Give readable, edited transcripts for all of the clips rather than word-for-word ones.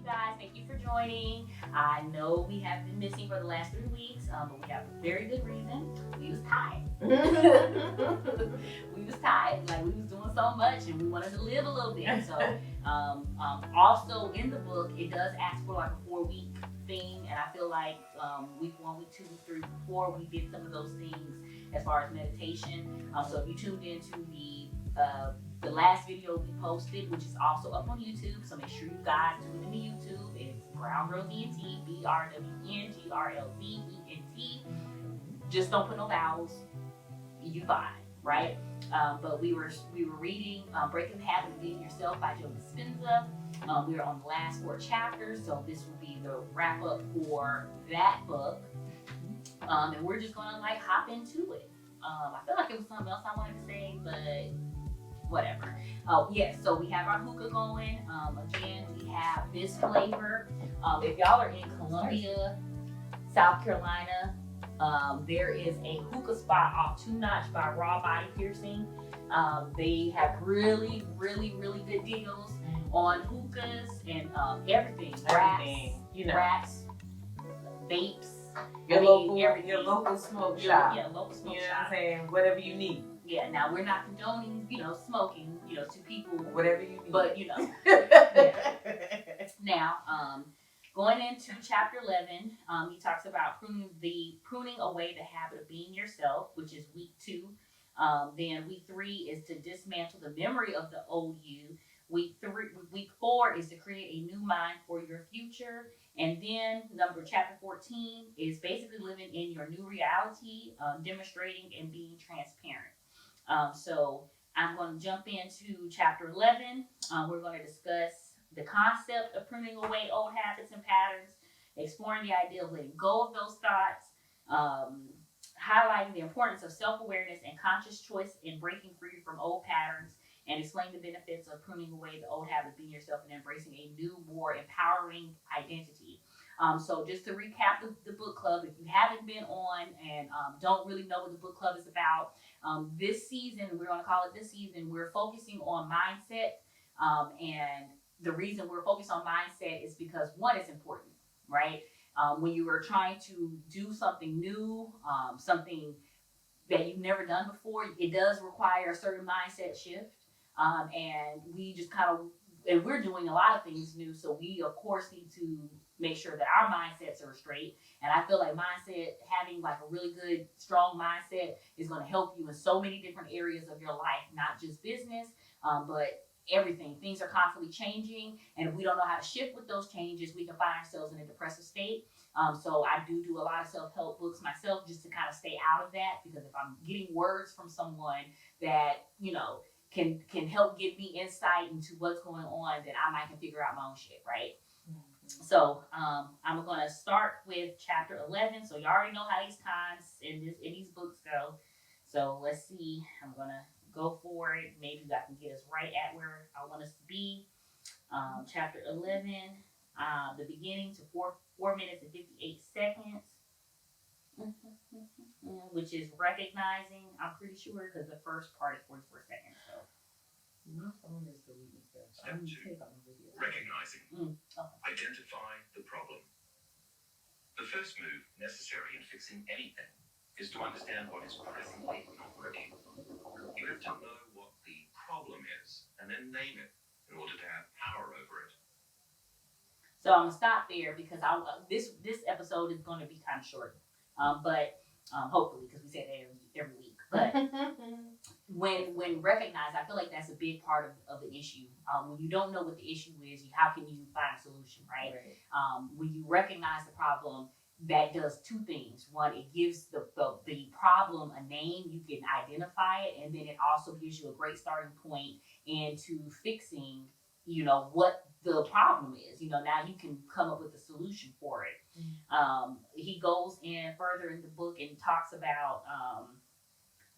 guys. Thank you for joining. I know we have been missing for the last 3 weeks, but we have a very good reason. We was tired. We was tired. Like, we was doing so much, and we wanted to live a little bit. So, also in the book, it does ask for like a 4-week thing, and I feel like week 1, week 2, week 3, week 4, we did some of those things as far as meditation. So if you tuned into the last video we posted, which is also up on YouTube, so make sure you guys tune into YouTube. It's Brown Girls ENT, BRWNGRLZENT. Just don't put no vowels. You fine, right? But we were reading Breaking the Habit of Being Yourself by Joe Dispenza. We are on the last 4 chapters, so this will be the wrap up for that book. And we're just gonna like hop into it. I feel like it was something else I wanted to say, but whatever. Oh yes, so we have our hookah going. Again, we have this flavor. If y'all are in Columbia, South Carolina, there is a hookah spot off 2 Notch by Raw Body Piercing. They have really good deals on hookahs and everything. Wraps, vapes. Your local smoke shop. Yeah, local smoke shop. You know shop. what I'm saying? Whatever you need. Yeah, now we're not condoning, smoking, to people. Whatever you need. But, yeah. Now, going into chapter 11, he talks about pruning away the habit of being yourself, which is week 2. Then week 3 is to dismantle the memory of the old you. Week 4 is to create a new mind for your future. And then chapter 14 is basically living in your new reality, demonstrating and being transparent. So I'm going to jump into chapter 11. We're going to discuss the concept of pruning away old habits and patterns, exploring the idea of letting go of those thoughts, highlighting the importance of self-awareness and conscious choice in breaking free from old patterns, and explain the benefits of pruning away the old habit, being yourself, and embracing a new, more empowering identity. So just to recap the book club, if you haven't been on and don't really know what the book club is about, this season, we're going to call it this season, we're focusing on mindset. And the reason we're focused on mindset is because, one, it's important, right? When you are trying to do something new, something that you've never done before, it does require a certain mindset shift. And we just and we're doing a lot of things new, so we of course need to make sure that our mindsets are straight. And I feel like having like a really good, strong mindset is going to help you in so many different areas of your life, not just business, but everything. Things are constantly changing, and if we don't know how to shift with those changes, we can find ourselves in a depressive state. So I do a lot of self-help books myself, just to kind of stay out of that, because if I'm getting words from someone that can help give me insight into what's going on, then I might can figure out my own shit, right? Mm-hmm. So I'm going to start with chapter 11. So you already know how these times in these books go. So let's see. I'm going to go for it. Maybe I can get us right at where I want us to be. Chapter 11, the beginning to 4 minutes and 58 seconds. Which is recognizing, I'm pretty sure, because the first part is 44 seconds. So my phone is deleting stuff. Step 2, recognizing. Identify the problem. The first move necessary in fixing anything is to understand what is presently not working. You have to know what the problem is and then name it in order to have power over it. So I'm gonna stop there because this episode is going to be kind of short, but hopefully, because we say that every week. But when recognized, I feel like that's a big part of the issue. When you don't know what the issue is, how can you find a solution, right? When you recognize the problem, that does 2 things. One, it gives the problem a name. You can identify it, and then it also gives you a great starting point into fixing, what the problem is. Now you can come up with a solution for it. He goes in further in the book and talks about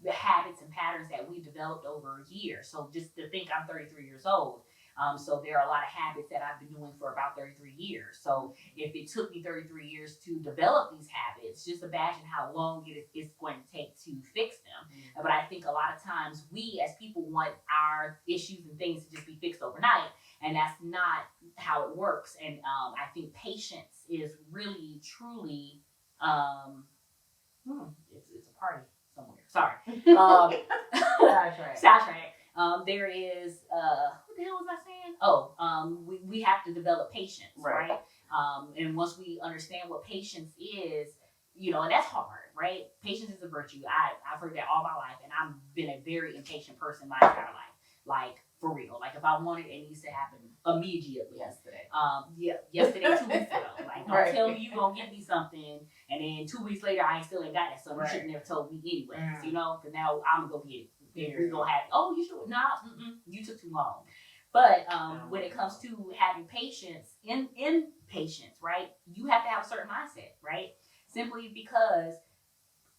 the habits and patterns that we developed over years. So just to think, I'm 33 years old. So there are a lot of habits that I've been doing for about 33 years. So if it took me 33 years to develop these habits, just imagine how long it's going to take to fix them. But I think a lot of times we as people want our issues and things to just be fixed overnight. and that's not how it works. And I think patience is really, truly, it's a party somewhere. Sorry. Sidetrack. There is, what the hell was I saying? Oh, we have to develop patience, right? And once we understand what patience is, and that's hard, right? Patience is a virtue. I've heard that all my life, and I've been a very impatient person my entire life. Like, for real. Like, if I want it, it needs to happen immediately. Yesterday. Yesterday, 2 weeks ago. Like, don't tell me you gonna get me something, and then 2 weeks later, I still ain't got it. So you should have never told me anyways, Because now I'm gonna go get it. We're gonna have it. Oh, you should. Nah, you took too long. But when it comes to having patience, in patience, right? You have to have a certain mindset, right? Simply because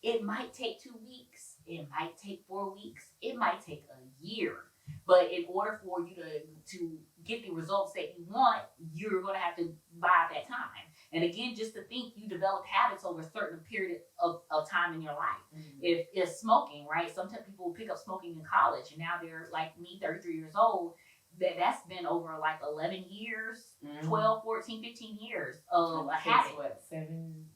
it might take 2 weeks, it might take 4 weeks, it might take a year. But in order for you to get the results that you want, you're going to have to buy that time. And again, just to think you develop habits over a certain period of time in your life. If it's smoking, right? Sometimes people pick up smoking in college, and now they're like me, 33 years old. That's been over like 11 years, 12, 14, 15 years of a habit. What, 7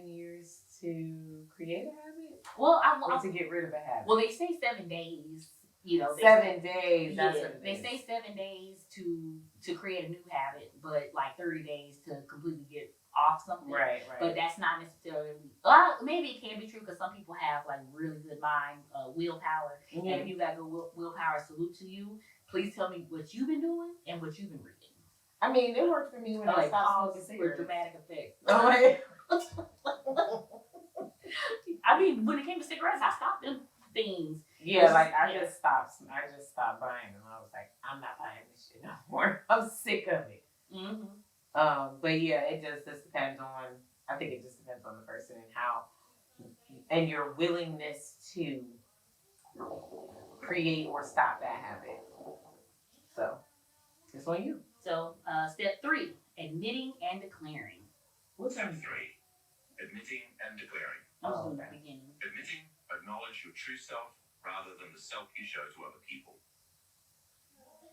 years to create a habit? Well, or to get rid of a habit? Well, they say 7 days. 7 days. That's what it they is. say 7 days to create a new habit, but like 30 days to completely get off something. Right. But that's not necessarily. Maybe it can be true because some people have like really good mind, willpower. And if you got good willpower, salute to you. Please tell me what you've been doing and what you've been reading. I mean, it worked for me when I stopped smoking cigarettes. For dramatic effect. Oh, I mean, when it came to cigarettes, I stopped them things. Yeah, like I just stopped buying them. I was like, I'm not buying this shit no more. I'm sick of it. But yeah, it just depends on. I think it just depends on the person and how, and your willingness to create or stop that habit. So it's on you. So step 3, admitting and declaring. Step 3, admitting and declaring. I was doing the beginning. Admitting, acknowledge your true self rather than the self you show to other people.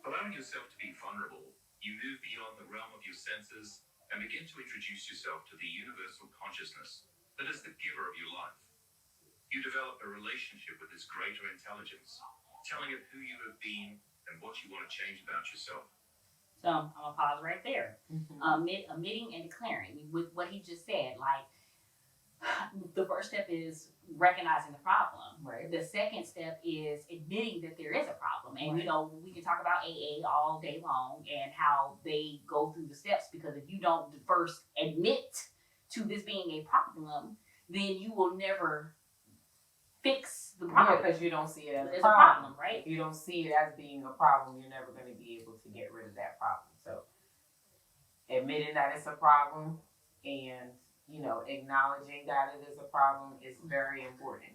Allowing yourself to be vulnerable, you move beyond the realm of your senses and begin to introduce yourself to the universal consciousness that is the giver of your life. You develop a relationship with this greater intelligence, telling it who you have been and what you want to change about yourself. So I'm going to pause right there. Admitting and declaring with what he just said. Like, the first step is recognizing the problem. Right. The second step is admitting that there is a problem. And, we can talk about AA all day long and how they go through the steps, because if you don't first admit to this being a problem, then you will never fix the problem. Yeah, because you don't see it as a problem, right? If you don't see it as being a problem, you're never going to be able to get rid of that problem. So admitting that it's a problem and acknowledging that it is a problem is very important.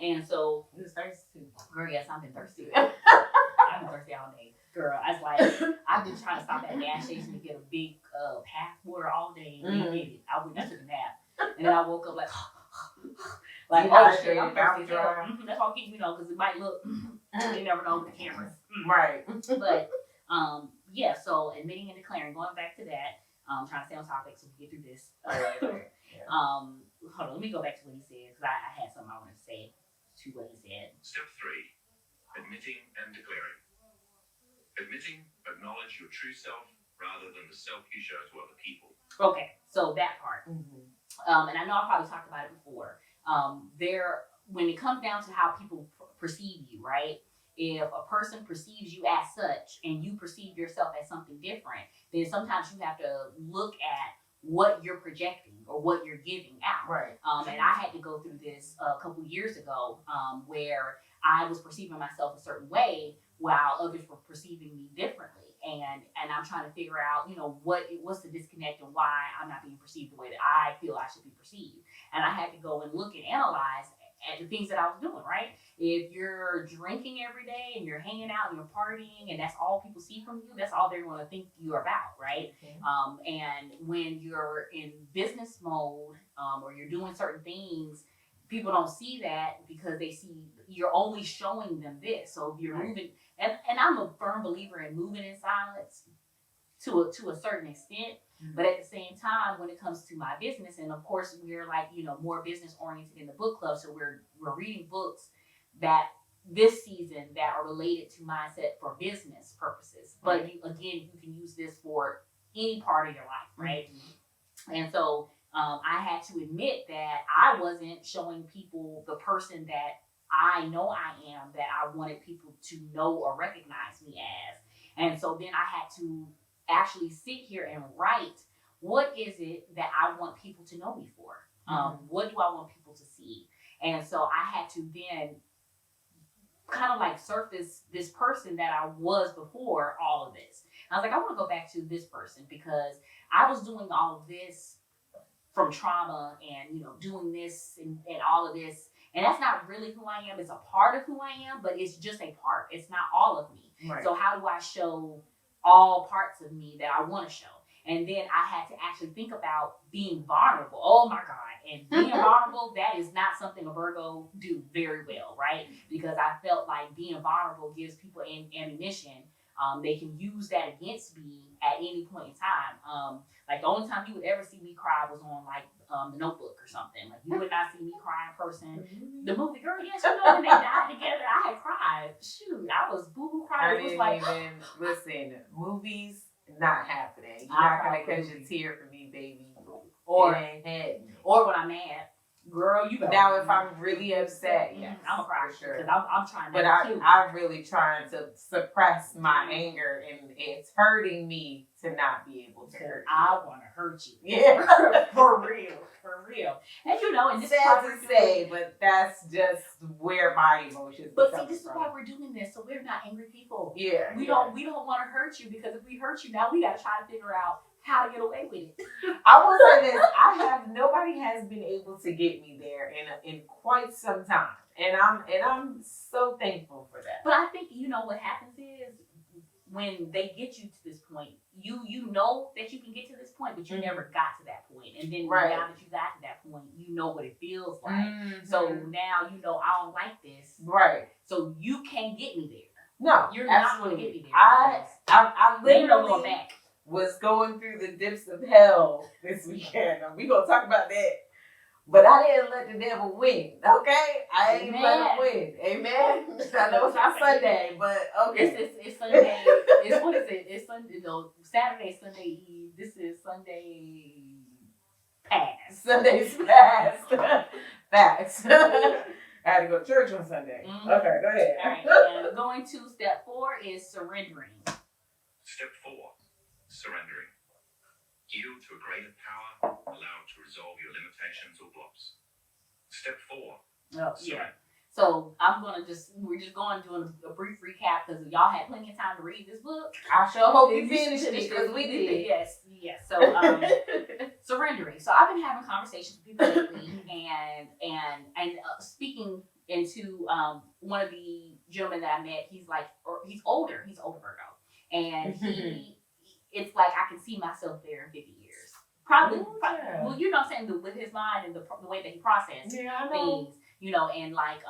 And so, you was thirsty too. Girl, yes, I've been thirsty. I've been thirsty all day. Girl, I was like, I've been trying to stop at a gas station to get a big half water all day and didn't get it. I took a nap. And then I woke up like, oh shit, I'm thirsty. That's why I keep, because it might look, you never know with the cameras. Right. But, yeah, so admitting and declaring, going back to that, trying to stay on topic so we get through this. Right. Yeah. Hold on, let me go back to what he said, because I had something I wanted to say to what he said. Step 3, admitting and declaring. Admitting, acknowledge your true self rather than the self you show to other people. Okay, so that part. And I know I probably talked about it before. When it comes down to how people perceive you, right? If a person perceives you as such and you perceive yourself as something different, then sometimes you have to look at what you're projecting or what you're giving out. Right. And I had to go through this a couple years ago where I was perceiving myself a certain way while others were perceiving me differently. And I'm trying to figure out, what's the disconnect and why I'm not being perceived the way that I feel I should be perceived. And I had to go and look and analyze at the things that I was doing, right? If you're drinking every day and you're hanging out and you're partying and that's all people see from you, that's all they're going to think you're about, right? And when you're in business mode or you're doing certain things, people don't see that because they see you're only showing them this. So if you're moving, and I'm a firm believer in moving in silence to a certain extent. But at the same time, when it comes to my business, and of course we're like, more business oriented in the book club, so we're reading books that this season that are related to mindset for business purposes. But you can use this for any part of your life, right? And so I had to admit that I wasn't showing people the person that I know I am, that I wanted people to know or recognize me as. And so then I had to actually sit here and write, what is it that I want people to know me for? What do I want people to see? And so I had to then kind of like surface this person that I was before all of this. And I was like, I want to go back to this person because I was doing all of this from trauma and, doing this and all of this. And that's not really who I am. It's a part of who I am, but it's just a part. It's not all of me. Right. So how do I show all parts of me that I want to show? And then I had to actually think about being vulnerable. Oh my God. And being vulnerable, that is not something a Virgo do very well, right? Because I felt like being vulnerable gives people ammunition. They can use that against me at any point in time. Like the only time you would ever see me cry was on like The Notebook or something. Like you would not see me cry in person. The movie, girl, yes, when they died together, I had cried. Shoot, I was boo-boo crying. It was like, listen, movies, not happening. You're not gonna catch a tear from me, baby. Or when I'm mad. Girl, you now if I'm really upset, yes, I'm a cry for sure. Because I'm trying. But I'm really trying to suppress my anger, and it's hurting me to not be able to hurt you. I want to hurt you. Yeah, for real. And and this sad to say, but that's just where my emotions. But see, this is why we're doing this, so we're not angry people. Yeah, we don't want to hurt you because if we hurt you, now we got to try to figure out how to get away with it. I will say this: nobody has been able to get me there in quite some time, and I'm so thankful for that. But I think what happens is when they get you to this point, you know that you can get to this point, but you never got to that point, and then now that you got to that point, you know what it feels like. So now I don't like this, right? So you can't get me there. No, you're absolutely. not going to get me there. I literally going back. Was going through the dips of hell this weekend. We're going to talk about that. But I didn't let the devil win, okay? I ain't let him win. Amen? I know it's not Sunday, but okay. It's Sunday. What is it? It's Sunday. No, Saturday, Sunday Eve. This is Sunday past. Sunday's past. Facts. I had to go to church on Sunday. Okay, go ahead. All right, and going to step 4 is surrendering. Step 4. Surrendering. Yield to a greater power, allowed to resolve your limitations or blocks. Step 4. Oh, yeah. So we're just doing a brief recap because y'all had plenty of time to read this book. I sure hope you finished it because we did. Yes. So surrendering. So I've been having conversations with people lately, and speaking into one of the gentlemen that I met. He's older Virgo, and it's like I can see myself there in 50 years. Probably well, what I'm saying, with his mind and the way that he processes things, and like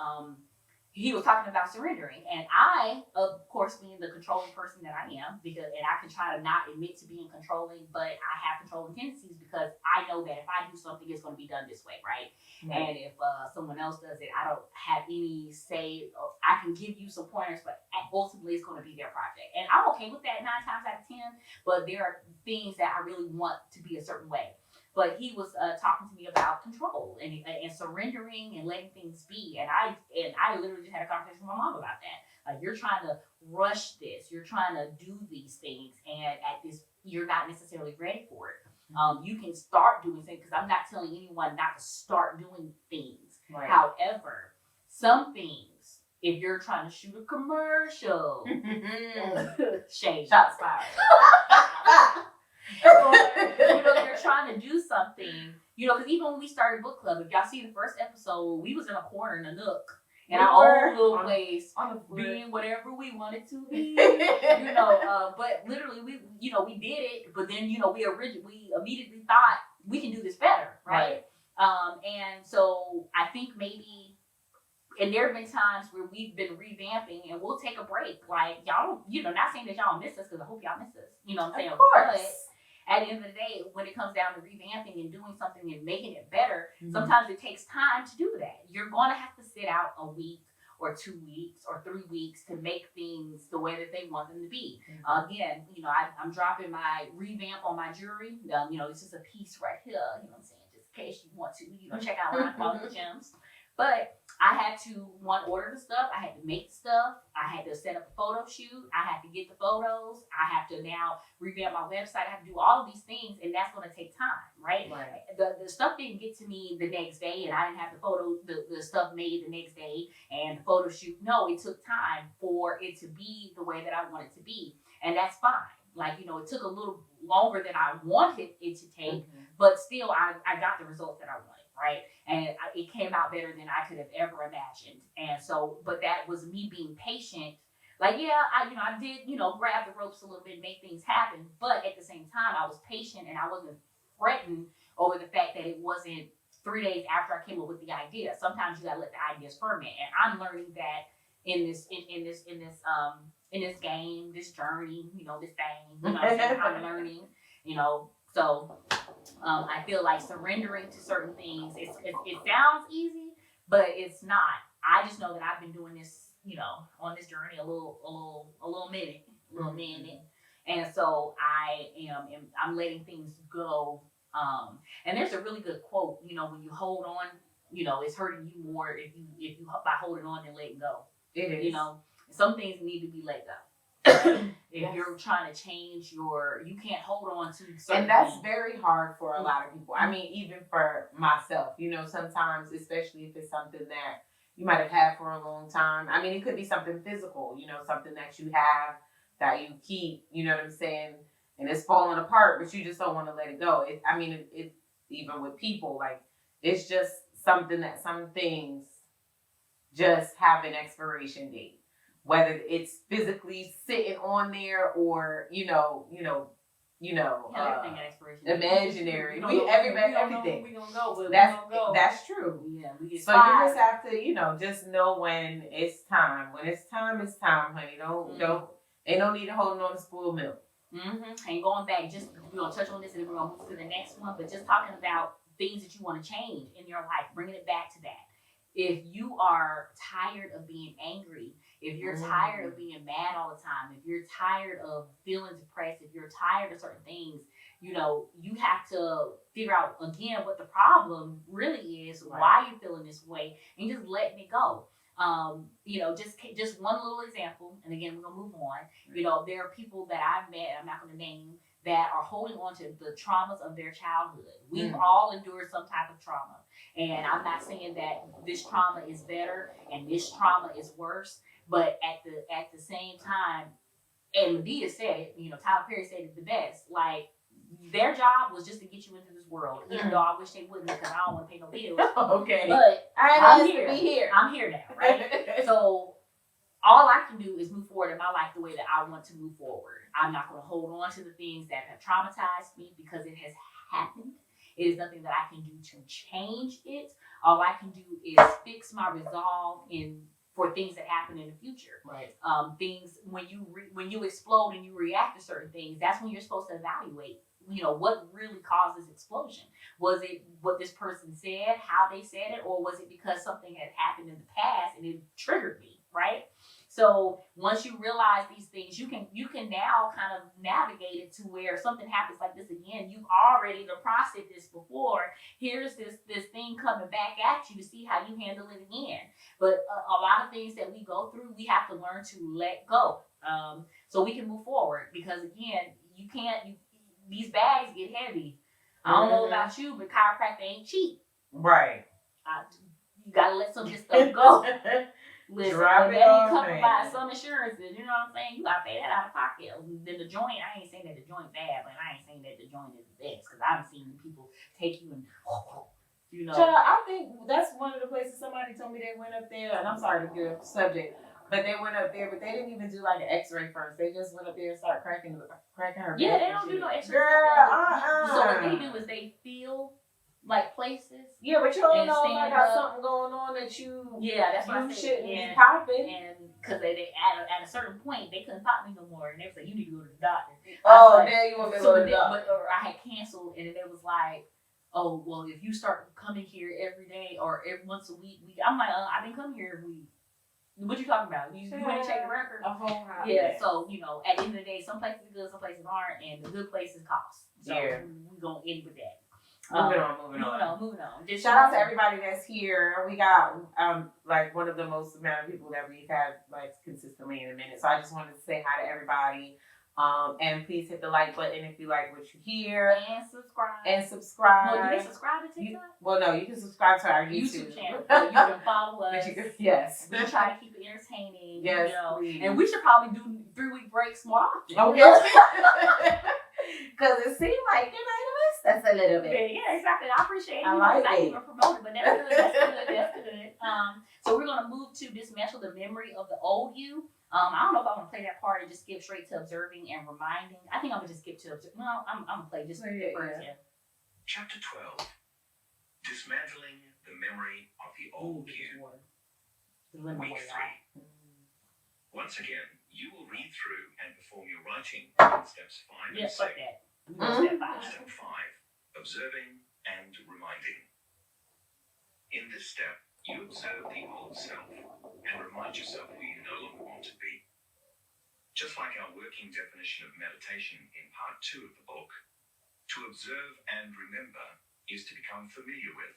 he was talking about surrendering, and I, of course, being the controlling person that I am, and I can try to not admit to being controlling, but I have controlling tendencies because I know that if I do something, it's going to be done this way, right? And if someone else does it, I don't have any say. I can give you some pointers, but ultimately it's going to be their project, and I'm okay with that 9 times out of 10. But there are things that I really want to be a certain way. But he was talking to me about control and surrendering and letting things be. And I literally just had a conversation with my mom about that. Like, you're trying to rush this. You're trying to do these things. And at this, you're not necessarily ready for it. You can start doing things because I'm not telling anyone not to start doing things. Right. However, some things, if you're trying to shoot a commercial, shade, shots fired. Or, you're trying to do something, because even when we started book club, if y'all see the first episode, we was in a corner in a nook in our own little place, being whatever we wanted to be, but literally we did it, but then we immediately thought we can do this better, right? And so I think maybe, and there have been times where we've been revamping and we'll take a break. Like, y'all, not saying that y'all miss us, because I hope y'all miss us. You know what I'm saying? Of course. But at the end of the day, when it comes down to revamping and doing something and making it better, Mm-hmm. sometimes it takes time to do that. You're going to have to sit out a week or 2 weeks or 3 weeks to make things the way that they want them to be. Mm-hmm. Again, I'm dropping my revamp on my jewelry. It's just a piece right here. You know what I'm saying? Just in case you want to, check out my quality gems. But I had to, order the stuff. I had to make the stuff. I had to set up a photo shoot. I had to get the photos. I have to now revamp my website. I have to do all of these things, and that's going to take time, right? The stuff didn't get to me the next day, and I didn't have the stuff made the next day and the photo shoot. No, it took time for it to be the way that I want it to be, and that's fine. Like, it took a little longer than I wanted it to take, but still, I got the results that I wanted, right? And it came out better than I could have ever imagined. And so, but that was me being patient. Like, yeah, I did, grab the ropes a little bit and make things happen. But at the same time, I was patient and I wasn't fretting over the fact that it wasn't 3 days after I came up with the idea. Sometimes you gotta let the ideas ferment. And I'm learning that in this game, this journey, this thing, I'm learning, so I feel like surrendering to certain things, it sounds easy, but it's not. I just know that I've been doing this, on this journey a little minute. And so I'm letting things go. And there's a really good quote, when you hold on, it's hurting you more if you by holding on than letting go. It is. Some things need to be let go. If you're trying to change you can't hold on to certain and that's things. very hard for a lot of people. I mean, even for myself, sometimes, especially if it's something that you might have had for a long time. I mean, it could be something physical, something that you have that you keep, you know what I'm saying, and it's falling apart, but you just don't want to let it go. It even with people, like, it's just something that some things just have an expiration date. Whether it's physically sitting on there or everything at expiration. Imaginary. Everything. We gonna go, but that's true. Yeah, we get so you just have to, just know when it's time. When it's time, honey. Ain't no need to hold on to spoiled milk. And going back, we're gonna touch on this and then we're gonna move to the next one. But just talking about things that you want to change in your life, bringing it back to that. If you are tired of being angry, if you're tired of being mad all the time, if you're tired of feeling depressed, if you're tired of certain things, you have to figure out again what the problem really is, why you're feeling this way, and just letting it go. Just one little example, and again, we're gonna move on. There are people that I've met, I'm not gonna name, that are holding on to the traumas of their childhood. We've all endured some type of trauma. And I'm not saying that this trauma is better and this trauma is worse, but at the same time, and Medea said it, Tyler Perry said it the best, like, their job was just to get you into this world, even though I wish they wouldn't, because I don't want to pay no bills. Okay. But I'm here. I'm here now, right? So all I can do is move forward in my life the way that I want to move forward. I'm not going to hold on to the things that have traumatized me because it has happened. It is nothing that I can do to change it. All I can do is fix my resolve for things that happen in the future. Right. Things when you explode and you react to certain things, that's when you're supposed to evaluate. What really caused this explosion? Was it what this person said, how they said it, or was it because something had happened in the past and it triggered me, right? So once you realize these things, you can now kind of navigate it to where something happens like this again. You've already processed this before. Here's this thing coming back at you to see how you handle it again. But a lot of things that we go through, we have to learn to let go, so we can move forward. Because again, these bags get heavy. I don't know about you, but chiropractor ain't cheap. Right. You gotta let some of this stuff go. Listen, Drop that it ain't off, covered by some insurances. You know what I'm saying? You gotta pay that out of pocket. Then the joint, I ain't saying that the joint bad, but I ain't saying that the joint is the best, because I've seen people take you and Child, I think that's one of the places somebody told me they went up there, and I'm sorry to get off the subject, but they went up there, but they didn't even do like an X-ray first. They just went up there and started cracking her. Yeah, they don't do no X-ray. Girl, So what they do is they feel like places, Yeah, but you don't and know if I stand got up. something going on that you That's what I you said. shouldn't be And popping. because they at a certain point they couldn't pop me no more, and they was like, you need to go to the doctor. Oh, like, now you want me to so go to the doctor. But or I had canceled, and then it was like, oh well, if you start coming here every day or every once a week, I'm like, I've been coming here every week. What you talking about? You want to check the record? A whole house. Yeah. So at the end of the day, some places are good, some places aren't, and the good places cost. So we're gonna end with that. Moving on. Just shout out to everybody that's here. We got like one of the most amount of people that we've had like consistently in a minute. So I just wanted to say hi to everybody. And please hit the like button if you like what you hear. And subscribe. Well, you can subscribe to TikTok? No, you can subscribe to our YouTube channel. You can follow us. Yes. We try to keep it entertaining. Yes, please. And we should probably do 3-week breaks more often. Okay. Because it seemed like you might have missed us a little bit. Yeah, exactly. I appreciate it. I like I it. even promoted, but that's good. So we're gonna move to dismantle the memory of the old you. I don't know if I want to play that part and just skip straight to observing and reminding. I think I'm gonna just skip to observing. No, I'm gonna play just the first. Yeah. Chapter 12. Dismantling the memory of the old you. Week 3. Once again, you will read through and perform your writing in steps 5 and 6. Fuck that. Step 5. Observing and reminding. In this step, you observe the old self and remind yourself who you no longer want to be. Just like our working definition of meditation in part 2 of the book, to observe and remember is to become familiar with.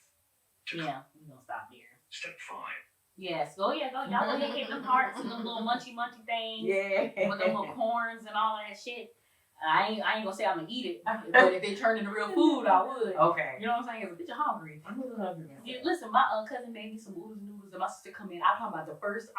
We're gonna stop there. Step 5. Yes, go. Y'all go ahead, get them hearts and them little munchy things. Yeah. With them little corns and all that shit. I ain't gonna say I'm gonna eat it, but if they turn into real food, I would. Okay. You know what I'm saying? It's a bitch hungry. I'm a little hungry now. Yeah, listen, my cousin made me some noodles, and my sister come in. I'm talking about the first.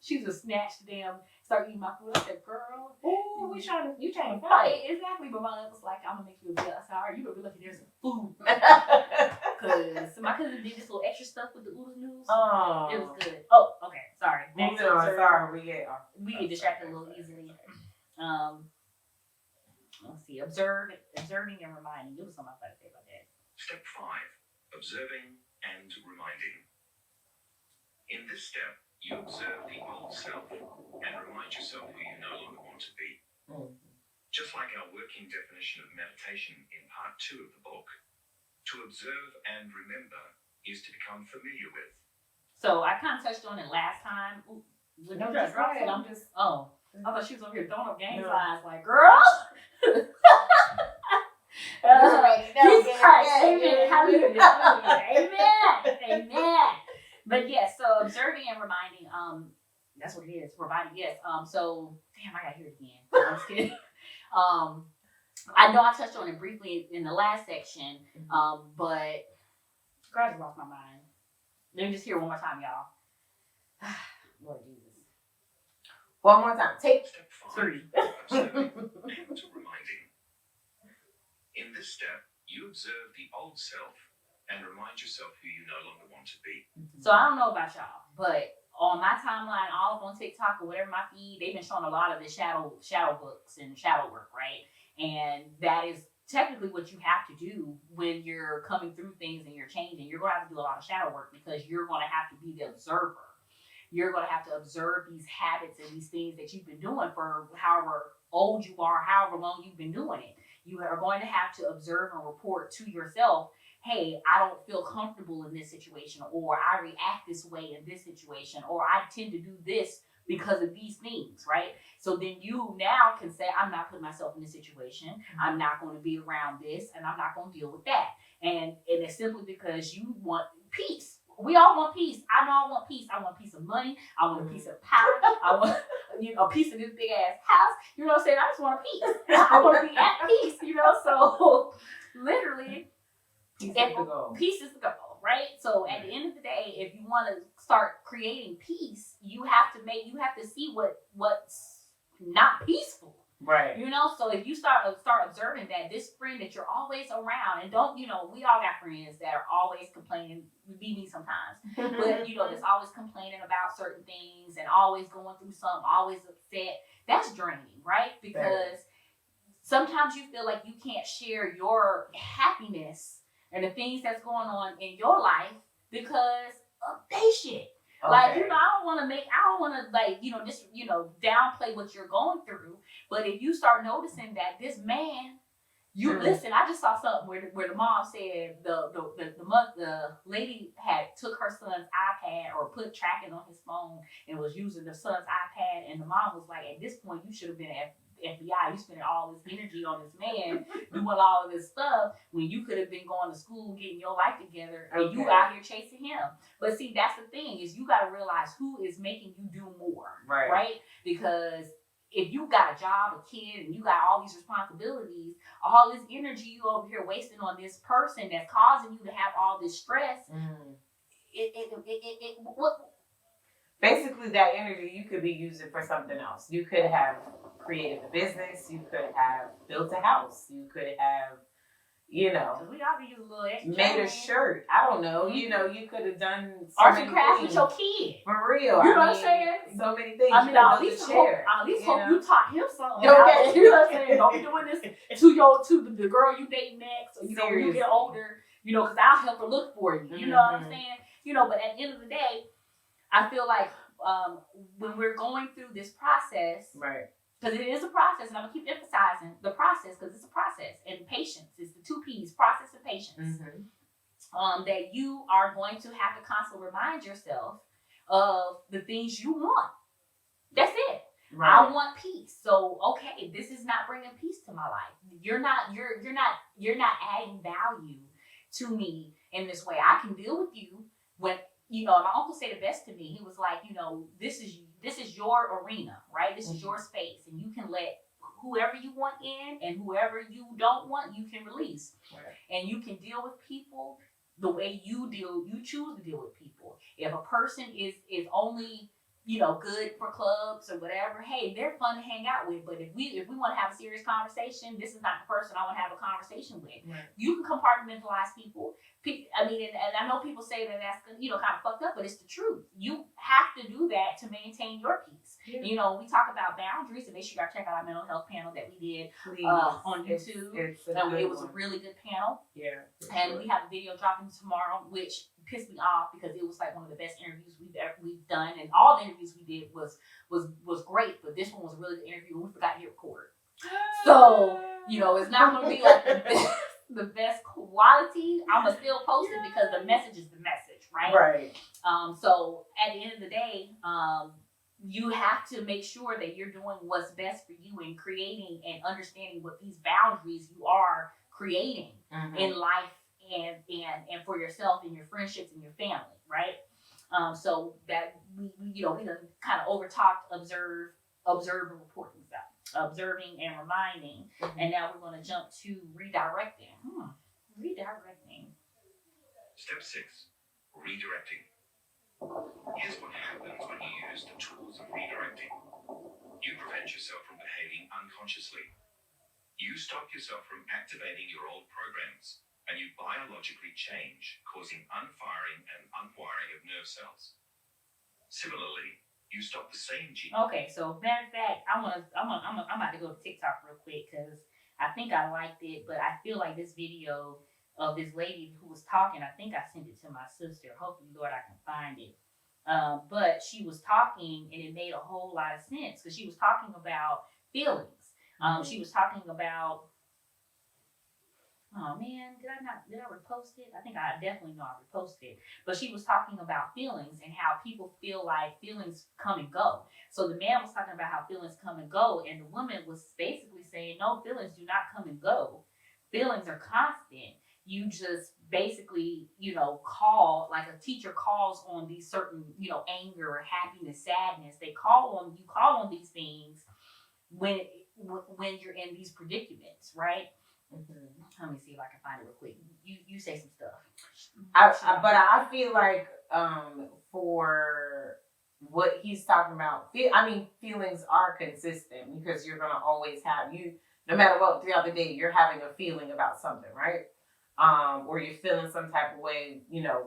She just snatched the damn, start eating my food. I said, girl, ooh, you trying to fight. fight. Exactly, but my was like, I'm gonna make you a meal. I said, all right, you better be lucky there's some food. Because my cousin did this little extra stuff with the noodles. Oh. It was good. Oh, okay, sorry. Moving on, sorry, we get distracted a little easily. Let's see, observing and reminding. It was something I thought to say about that. Step 5. Observing and reminding. In this step, you observe the old self and remind yourself who you no longer want to be. Just like our working definition of meditation in part 2 of the book, to observe and remember is to become familiar with. So I kind of touched on it last time. Ooh, no, just right. I'm just. Oh, I thought she was over here throwing up gang signs like, girl. Jesus Christ, amen. Hallelujah. Amen. But yes, so observing and reminding, that's what it is. Reminding, yes. So damn, I gotta hear it again. No, I'm just kidding. I know I touched on it briefly in the last section, but I just lost my mind. Let me just hear it one more time, y'all. Lord Jesus. One more time. Take step 5. 3. Observing and reminding. In this step, you observe the old self and remind yourself who you no longer want to be. So I don't know about y'all, but on my timeline, all on TikTok or whatever my feed, they've been showing a lot of the shadow books and shadow work, right? And that is technically what you have to do when you're coming through things and you're changing. You're going to have to do a lot of shadow work because you're going to have to be the observer. You're going to have to observe these habits and these things that you've been doing for however old you are, however long you've been doing it. You are going to have to observe and report to yourself, hey, I don't feel comfortable in this situation, or I react this way in this situation, or I tend to do this because of these things, right? So then you now can say, I'm not putting myself in this situation. I'm not going to be around this, and I'm not going to deal with that. And it's simply because you want peace. We all want peace. I know I want peace. I want a piece of money. I want a piece of power. I want a piece of this big ass house. You know what I'm saying? I just want a peace. I want to be at peace, So literally, peace is the goal, right? So at the end of the day, if you want to start creating peace, you have to see what's not peaceful. Right. So if you start observing that this friend that you're always around, and don't, we all got friends that are always complaining, be me sometimes, but that's always complaining about certain things and always going through something, always upset. That's draining, right? Because sometimes you feel like you can't share your happiness and the things that's going on in your life because of they shit. Like, you know, I don't want to like, you know, just, you know, downplay what you're going through. But if you start noticing that this man, you listen, I just saw something where the mom said the lady had took her son's iPad or put tracking on his phone and was using the son's iPad, and the mom was like, at this point you should have been at FBI. You spending all this energy on this man doing all of this stuff when you could have been going to school, getting your life together, and you out here chasing him. But see, that's the thing, is you got to realize who is making you do more, right? Because if you got a job, a kid, and you got all these responsibilities, all this energy you over here wasting on this person that's causing you to have all this stress, basically that energy you could be using for something else. You could have created a business, you could have built a house, you could have, you know, we all be using a little extra made a shirt. I don't know. You know, you could have done arts and crafts with your kid. For real. You know what I'm saying? So many things. I mean, at least hope you taught him something. You know what I'm saying? Don't be doing this to the girl you date next, or, you know, when you get older, you know, because I'll help her look for you. You know what I'm saying? You know, but at the end of the day, I feel like when we're going through this process, right? Because it is a process, and I'm gonna keep emphasizing the process because it's a process, and patience is the 2 P's: process and patience. That you are going to have to constantly remind yourself of the things you want. That's it. Right. I want peace. So okay, this is not bringing peace to my life. You're not adding value to me in this way. I can deal with you when, you know, my uncle said the best to me. He was like, you know, this is your arena, right? This is your space, and you can let whoever you want in, and whoever you don't want, you can release. Right. And you can deal with people the way you choose to deal with people. If a person is only, you know, good for clubs or whatever, hey, they're fun to hang out with. But if we want to have a serious conversation, this is not the person I want to have a conversation with. Right. You can compartmentalize people. I mean, and I know people say that that's, you know, kind of fucked up, but it's the truth. You have to do that to maintain your peace. Yeah. You know, we talk about boundaries, and make sure you check out our mental health panel that we did on YouTube. It was a really good panel. Yeah. And we have a video dropping tomorrow, which pissed me off because it was like one of the best interviews we've done, and all the interviews we did was great, but this one was a really good interview, and we forgot to hit record. So, you know, it's not going to be like the best quality. I'm gonna still post it because the message is the message, right? Right. So at the end of the day, you have to make sure that you're doing what's best for you and creating and understanding what these boundaries you are creating in life and for yourself and your friendships and your family, right? So that we kind of over talked, observe and report things out. Observing and reminding, and now we're going to jump to redirecting. Redirecting. Step 6, redirecting. Here's what happens when you use the tools of redirecting. You prevent yourself from behaving unconsciously. You stop yourself from activating your old programs, and you biologically change, causing unfiring and unwiring of nerve cells. Similarly, you stop the same gene. Okay, so matter of fact, I'm about to go to TikTok real quick because I think I liked it, but I feel like this video of this lady who was talking, I think I sent it to my sister. Hopefully, Lord, I can find it. But she was talking, and it made a whole lot of sense because she was talking about feelings. She was talking about. Oh man, did I repost it? I think I definitely know I reposted it. But she was talking about feelings and how people feel like feelings come and go. So the man was talking about how feelings come and go, and the woman was basically saying, no, feelings do not come and go. Feelings are constant. You just basically, call, like a teacher calls on these certain, anger, happiness, sadness. You call on these things when you're in these predicaments, right? Let me see if I can find it real quick. You say some stuff. But I feel like for what he's talking about, feelings are consistent because you're gonna always have no matter what throughout the day, you're having a feeling about something, right? Or you're feeling some type of way,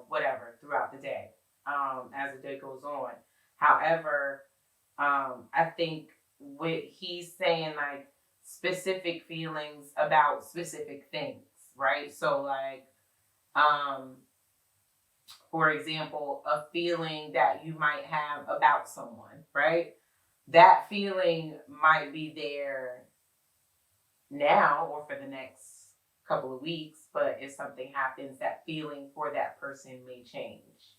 whatever throughout the day, as the day goes on. However, I think what he's saying, like, specific feelings about specific things, right? So like For example, a feeling that you might have about someone, right? That feeling might be there now or for the next couple of weeks, but if something happens, that feeling for that person may change.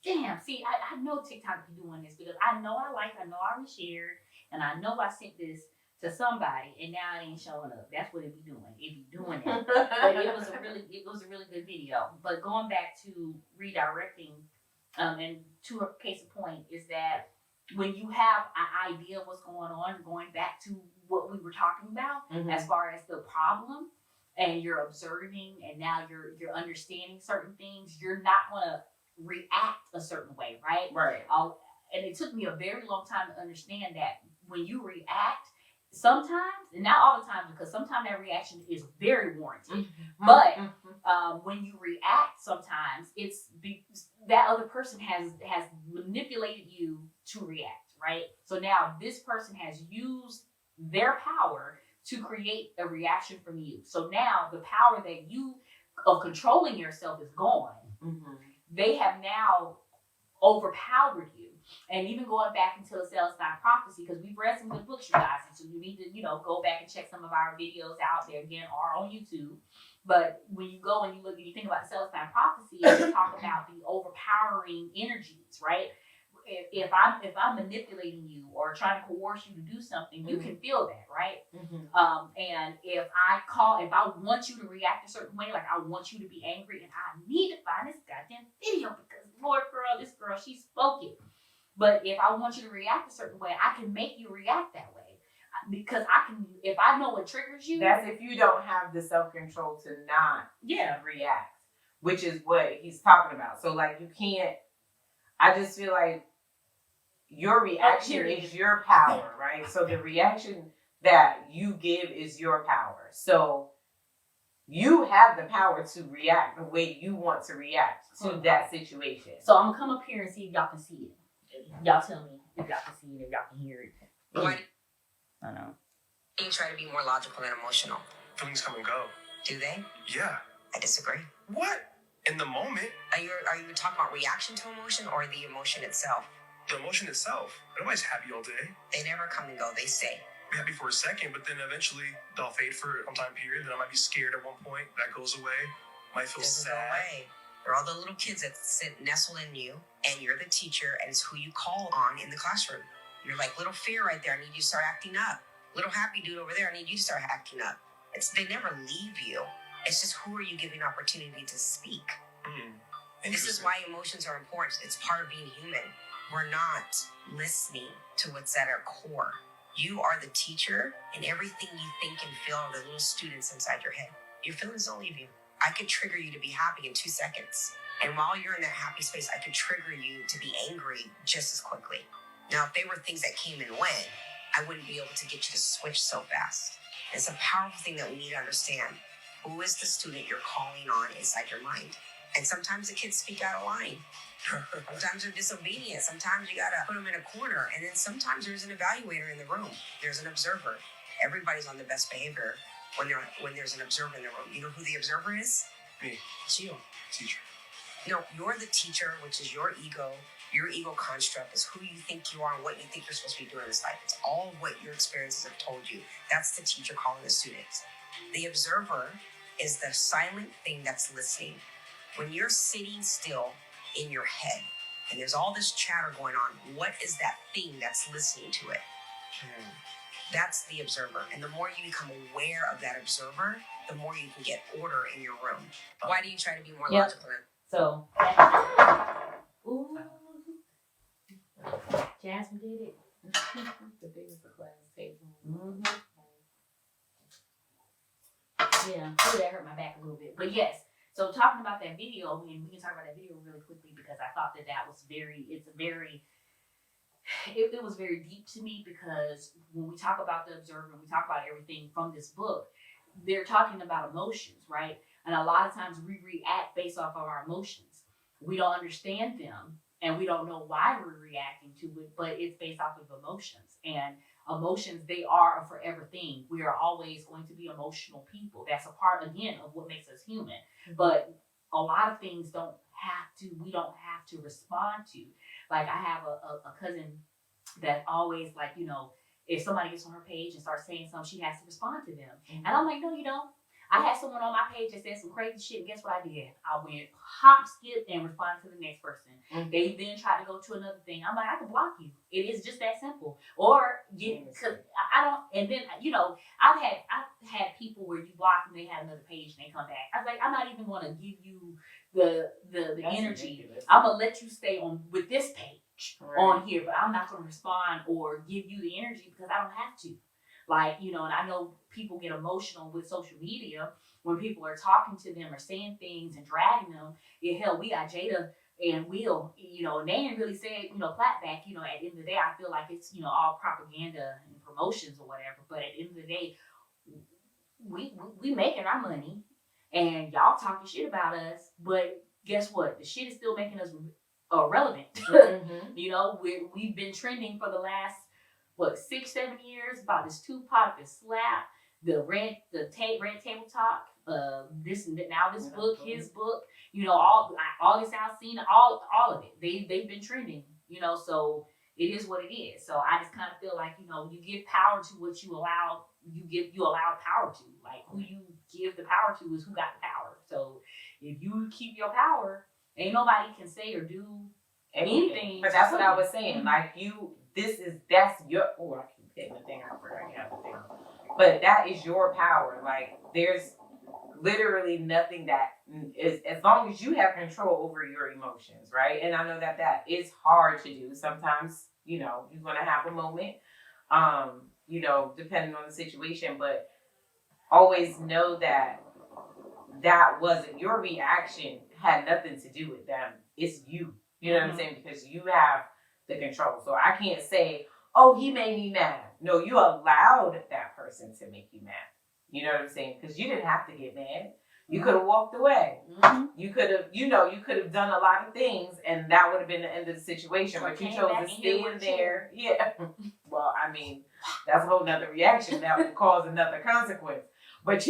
Damn, see, I know TikTok be doing this because I know I reshared, and I know I sent this to somebody, and now it ain't showing up. That's what it be doing. It be doing it. But it was a really good video. But going back to redirecting, and to a case in point is that when you have an idea of what's going on, going back to what we were talking about, as far as the problem, and you're observing, and now you're understanding certain things, you're not gonna react a certain way, right? Right. And it took me a very long time to understand that when you react, sometimes, and not all the time, because sometimes that reaction is very warranted. But when you react, sometimes that other person has manipulated you to react, right? So now this person has used their power to create a reaction from you. So now the power that you of controlling yourself is gone. They have now overpowered you. And even going back into the Celestine prophecy, because we've read some good books, you guys, and so you need to, go back and check some of our videos out there again, or on YouTube. But when you go and you look and you think about the Celestine prophecy, you talk about the overpowering energies, right? If I'm manipulating you or trying to coerce you to do something, you can feel that, right? And if I want you to react a certain way, like I want you to be angry, and I need to find this goddamn video because this girl, she spoke it. But if I want you to react a certain way, I can make you react that way because if I know what triggers you. That's if you don't have the self-control to not react, which is what he's talking about. So like you can't. I just feel like your reaction is your power, right? So the reaction that you give is your power. So you have the power to react the way you want to react to that situation. So I'm gonna come up here and see if y'all can see it. Y'all tell me if y'all can see it, if y'all can hear it. Why I know. do you try to be more logical than emotional? Feelings come and go. Do they? Yeah. I disagree. What? In the moment, Are you talking about reaction to emotion or the emotion itself? the emotion itself, nobody's happy all day. They never come and go, they stay. Be happy for a second, but then eventually they'll fade for some time period. Then I might be scared at one point. That goes away. Might feel Doesn't go sad. away. They're all the little kids that sit nestled in you, and you're the teacher, and it's who you call on in the classroom. You're like, little fear right there, I need you to start acting up. Little happy dude over there, I need you to start acting up. They never leave you. It's just who are you giving opportunity to speak? This is why emotions are important. It's part of being human. We're not listening to what's at our core. You are the teacher, and everything you think and feel are the little students inside your head. Your feelings don't leave you. I could trigger you to be happy in 2 seconds. And while you're in that happy space, I could trigger you to be angry just as quickly. Now, if they were things that came and went, I wouldn't be able to get you to switch so fast. It's a powerful thing that we need to understand. Who is the student you're calling on inside your mind? And sometimes the kids speak out of line. Sometimes they're disobedient. Sometimes you gotta put them in a corner. And then sometimes there's an evaluator in the room. There's an observer. Everybody's on the best behavior when there's an observer in the room. You know who the observer is? Me. It's you. Teacher. No, you're the teacher, which is your ego. Your ego construct is who you think you are and what you think you're supposed to be doing in this life. It's all what your experiences have told you. That's the teacher calling the students. The observer is the silent thing that's listening. When you're sitting still in your head and there's all this chatter going on, what is that thing that's listening to it? That's the observer. And the more you become aware of that observer, the more you can get order in your room. Why do you try to be more logical? So, ooh, Jasmine did it. The biggest class table. Yeah, ooh, that hurt my back a little bit. But yes, so talking about that video, and we can talk about that video really quickly because I thought that was it was very deep to me because when we talk about the observer, we talk about everything from this book, they're talking about emotions, right? And a lot of times we react based off of our emotions. We don't understand them and we don't know why we're reacting to it, but it's based off of emotions. And emotions, they are a forever thing. We are always going to be emotional people. That's a part, again, of what makes us human. But a lot of things we don't have to respond to. Like, I have a cousin that always, like, if somebody gets on her page and starts saying something, she has to respond to them. And I'm like, no, you don't. I had someone on my page that said some crazy shit, and guess what I did? I went hop, skip, and responded to the next person. They then tried to go to another thing. I'm like, I can block you. It is just that simple. Or because I don't. And then I've had people where you block them, they have another page, and they come back. I was like, I'm not even going to give you the energy. Ridiculous. I'm gonna let you stay on with this page on here, but I'm not going to respond or give you the energy because I don't have to. Like, and I know people get emotional with social media when people are talking to them or saying things and dragging them. Hell, we got Jada and Will, and they ain't really said, clap back. At the end of the day, I feel like it's, all propaganda and promotions or whatever. But at the end of the day, we making our money and y'all talking shit about us. But guess what? The shit is still making us relevant. We've been trending for the last 6-7 years about this Tupac, this slap, the red table talk, this book, his book, all August Alsina, all of it. They've been trending, so it is what it is. So I just kind of feel like, you give power to what you allow power to. Like, who you give the power to is who got the power. So if you keep your power, ain't nobody can say or do anything. But that's what I was saying. Like, that's your. Oh, I keep hitting the thing. I forgot you have the thing. But that is your power. Like, there's literally nothing that is, as long as you have control over your emotions, right? And I know that is hard to do. Sometimes, you're gonna have a moment, depending on the situation. But always know that wasn't your reaction. Had nothing to do with them. It's you. You know what I'm saying? Because you have the control. So I can't say, oh, he made me mad. No, you allowed that person to make you mad. You know what I'm saying? Because you didn't have to get mad. You could have walked away. You could have done a lot of things, and that would have been the end of the situation. But you chose to stay in there. Yeah. Well, I mean, that's a whole nother reaction that would cause another consequence. But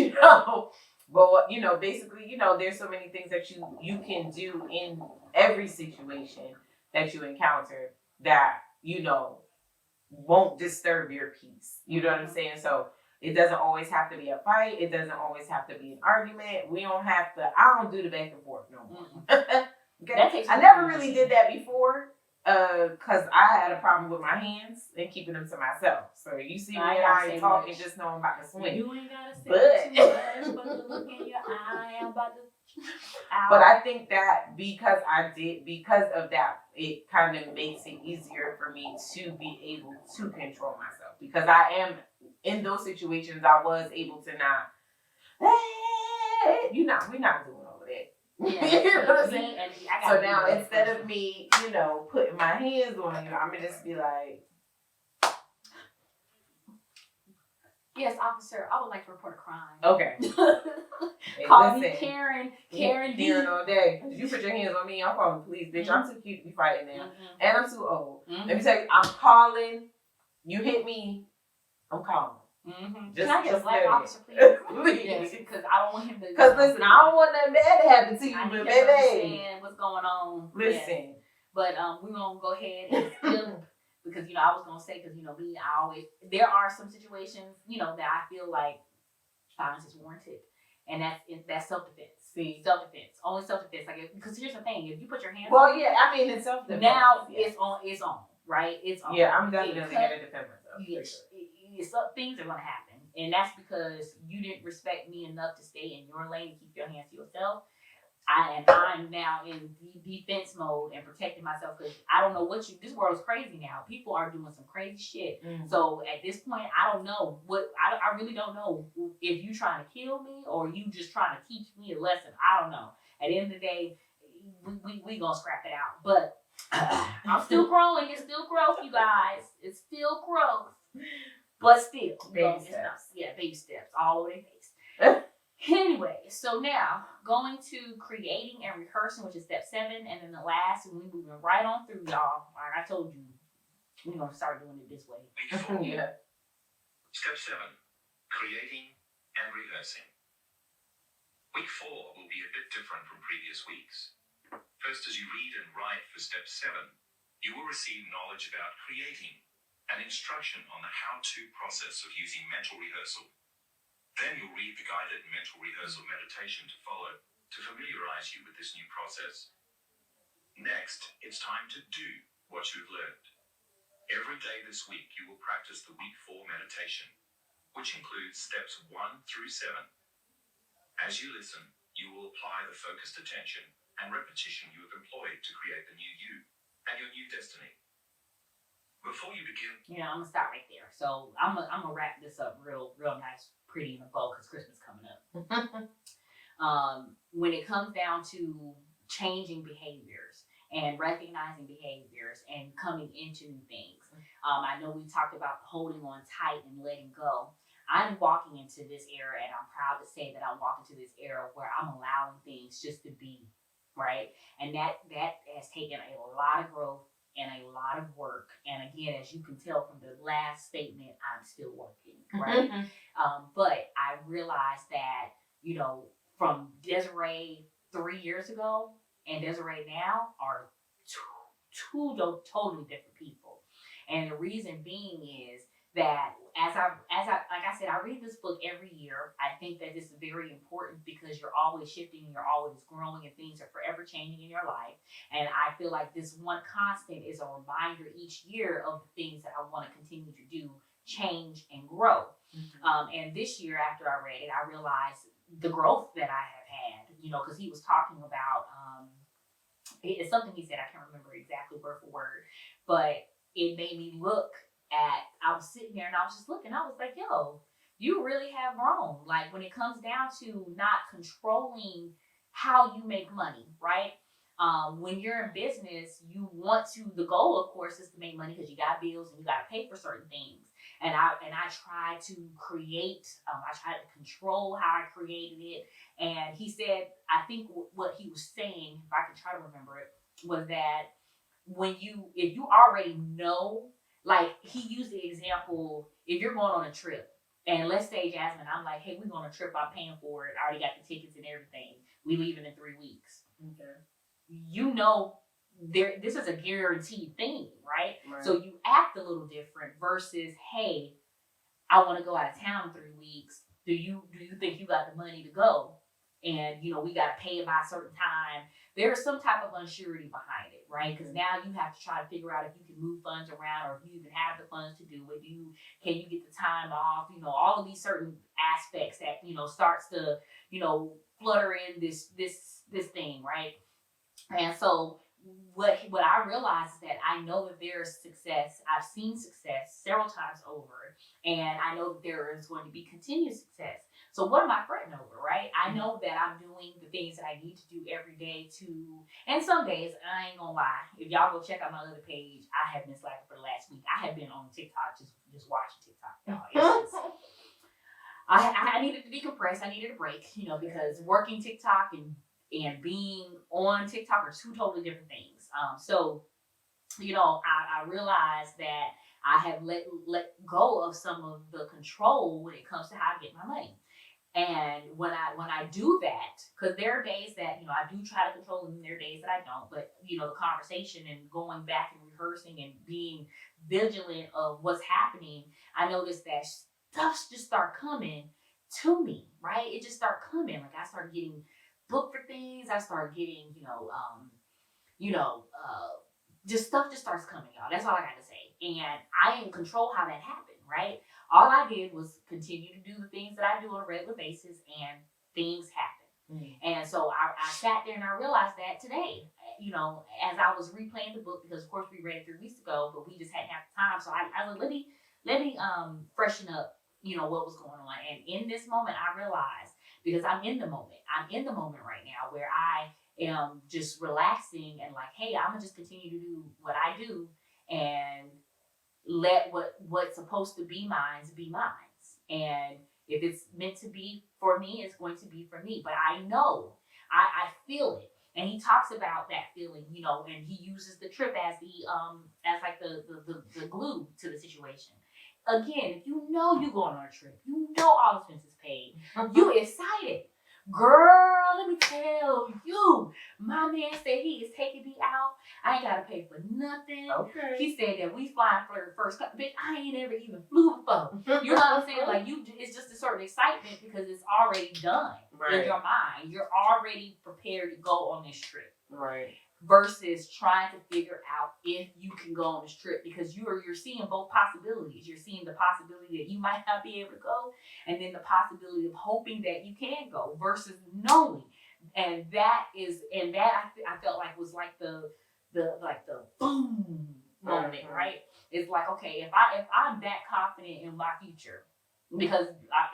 basically, there's so many things that you can do in every situation that you encounter that, won't disturb your peace. You know what I'm saying? So it doesn't always have to be a fight. It doesn't always have to be an argument. I don't do the back and forth no more. Okay? I never really did that before because I had a problem with my hands and keeping them to myself. So you see me and I ain't talking, just know I'm about to swing. You ain't got to say too much, but the look in your eye, I'm about to... But I think that because of that, it kind of makes it easier for me to be able to control myself. Because I am in those situations, I was able to not, we're not doing all of that. Yeah. You know what I'm saying? So now instead of me, putting my hands on you, I'm gonna just be like, yes, officer, I would like to report a crime. okay. Call me Karen D. all day. You put your hands on me, I'm calling the police, bitch. I'm too cute to be fighting now. And I'm too old. Let me tell you, I'm calling. You hit me, I'm calling. Can I get a black officer, please? Yes, because I don't want him to. Because listen, I don't want nothing bad to happen to you, but baby, understand what's going on. Listen, yes. But we're gonna go ahead and still because I was gonna say because me, I always there are some situations that I feel like violence is warranted, and that's self defense. See, self defense, only self defense. Like because here's the thing: if you put your hands, it's self defense. Now it's on, right? It's on. Yeah, I'm definitely gonna defend myself. Yes. Some things are going to happen, and that's because you didn't respect me enough to stay in your lane and keep your hands to yourself. I'm now in defense mode and protecting myself because I don't know this world is crazy now. People are doing some crazy shit. So at this point, I don't know I really don't know if you trying to kill me or you just trying to teach me a lesson. I don't know. At the end of the day, we gonna scrap it out. But I'm still growing. It's still growth, you guys. It's still growth. But still, baby steps. Yeah, baby steps all over their face. Anyway, so now going to creating and rehearsing, which is step 7, and then the last, and we're moving right on through, y'all. Like I told you, we're gonna start doing it this way. Before you Step 7. Creating and rehearsing. Week 4 will be a bit different from previous weeks. First, as you read and write for Step 7, you will receive knowledge about creating and instruction on the how-to process of using mental rehearsal. Then you'll read the guided mental rehearsal meditation to follow to familiarize you with this new process. Next, it's time to do what you've learned. Every day this week, you will practice the Week 4 meditation, which includes steps 1 through 7. As you listen, you will apply the focused attention and repetition you have employed to create the new you and your new destiny. Before you begin, I'm gonna stop right there. So I'm gonna wrap this up real nice, pretty in a bow because Christmas coming up. When it comes down to changing behaviors and recognizing behaviors and coming into new things, I know we talked about holding on tight and letting go. I'm walking into this era, and I'm proud to say that I'm walking to this era where I'm allowing things just to be, right? And that has taken a lot of growth and a lot of work. And again, as you can tell from the last statement, I'm still working, right? But I realized that, from Desiree 3 years ago and Desiree now are two totally different people. And the reason being is that like I said, I read this book every year. I think that this is very important because you're always shifting and you're always growing and things are forever changing in your life. And I feel like this one constant is a reminder each year of the things that I want to continue to do, change and grow. And this year after I read it, I realized the growth that I have had, because he was talking about, it's something he said, I can't remember exactly word for word, but it made me look at, I was sitting there and I was just looking, I was like, yo, you really have grown. Like when it comes down to not controlling how you make money, right? When you're in business, you want to, the goal of course is to make money because you got bills and you got to pay for certain things. And I try to create, I try to control how I created it. And he said, I think what he was saying, if I can try to remember it, was that if you already know, like he used the example, if you're going on a trip, and let's say Jasmine, I'm like, hey, we're going on a trip, I'm paying for it, I already got the tickets and everything, we leaving in 3 weeks. Okay. This is a guaranteed thing, right? So you act a little different versus, hey, I want to go out of town 3 weeks. Do you think you got the money to go? And we got to pay it by a certain time. There's some type of unsurety behind it, right? Because now you have to try to figure out if you can move funds around or if you even have the funds to do it. Can you get the time off? All of these certain aspects that starts to flutter in this thing, right? And so what I realized is that I know that there's success. I've seen success several times over, and I know that there is going to be continued success. So what am I fretting over, right? I know that I'm doing the things that I need to do every day and some days, I ain't gonna lie, if y'all go check out my other page, I have been slacking for the last week. I have been on TikTok, just watching TikTok, y'all. It's just, I needed to decompress. I needed a break, because working TikTok and being on TikTok are two totally different things. So I realized that I have let go of some of the control when it comes to how I get my money. And when I do that, because there are days that I do try to control, and there are days that I don't. But the conversation and going back and rehearsing and being vigilant of what's happening, I noticed that stuff just start coming to me. Right? It just start coming. Like I start getting booked for things. I start getting just stuff just starts coming, y'all. That's all I got to say. And I didn't control how that happened. Right? All I did was continue to do the things that I do on a regular basis, and things happen. And so I sat there and I realized that today, as I was replaying the book, because of course we read it 3 weeks ago, but we just hadn't had the time. So I was let me freshen up, what was going on. And in this moment, I realized, because I'm in the moment right now where I am just relaxing and like, hey, I'm gonna just continue to do what I do and let what's supposed to be mine be mine. And if it's meant to be for me, it's going to be for me. But I know, I feel it. And he talks about that feeling, and he uses the trip as the glue to the situation. again, if you know you going on a trip, you know all expenses paid, you excited. Girl, let me tell you, my man said he is taking me out. I ain't gotta pay for nothing. Okay. He said that we flying for the first class. Bitch, I ain't ever even flew before. You know what I'm saying? Like it's just a certain excitement because it's already done in your mind. You're already prepared to go on this trip. Right. Versus trying to figure out if you can go on this trip because you're seeing both possibilities. You're seeing the possibility that you might not be able to go, and then the possibility of hoping that you can go versus knowing. And that I felt like was like the boom moment, right? It's like, okay, if I'm that confident in my future, because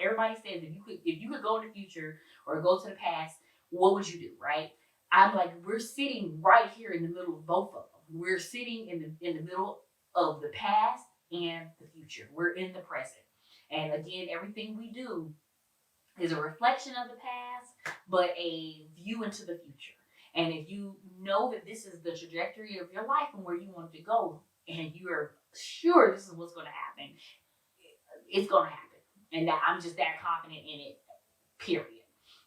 everybody says if you could go in the future or go to the past, what would you do, right? I'm like, we're sitting right here in the middle of both of them. We're sitting in the middle of the past and the future. We're in the present. And again, everything we do is a reflection of the past, but a view into the future. And if you know that this is the trajectory of your life and where you want to go, and you are sure this is what's going to happen, it's going to happen. And that I'm just that confident in it, period.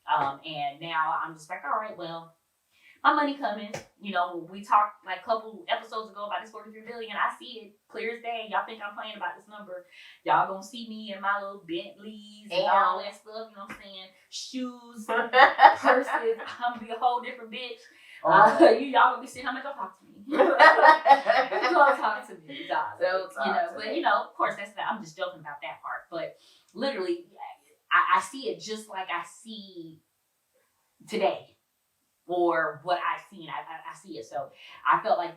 And now I'm just like, all right, well, my money coming. You know, we talked like a couple episodes ago about this 43 billion. I see it clear as day. Y'all think I'm playing about this number. Y'all gonna see me in my little Bentleys and all that stuff. You know what I'm saying? Shoes, purses. I'm gonna be a whole different bitch. Y'all gonna be sitting. How much y'all talk to me? Y'all talk to me, darling. But of course, I'm just joking about that part. But literally, I see it just like I see today. Or what I've seen, I see it. So I felt like,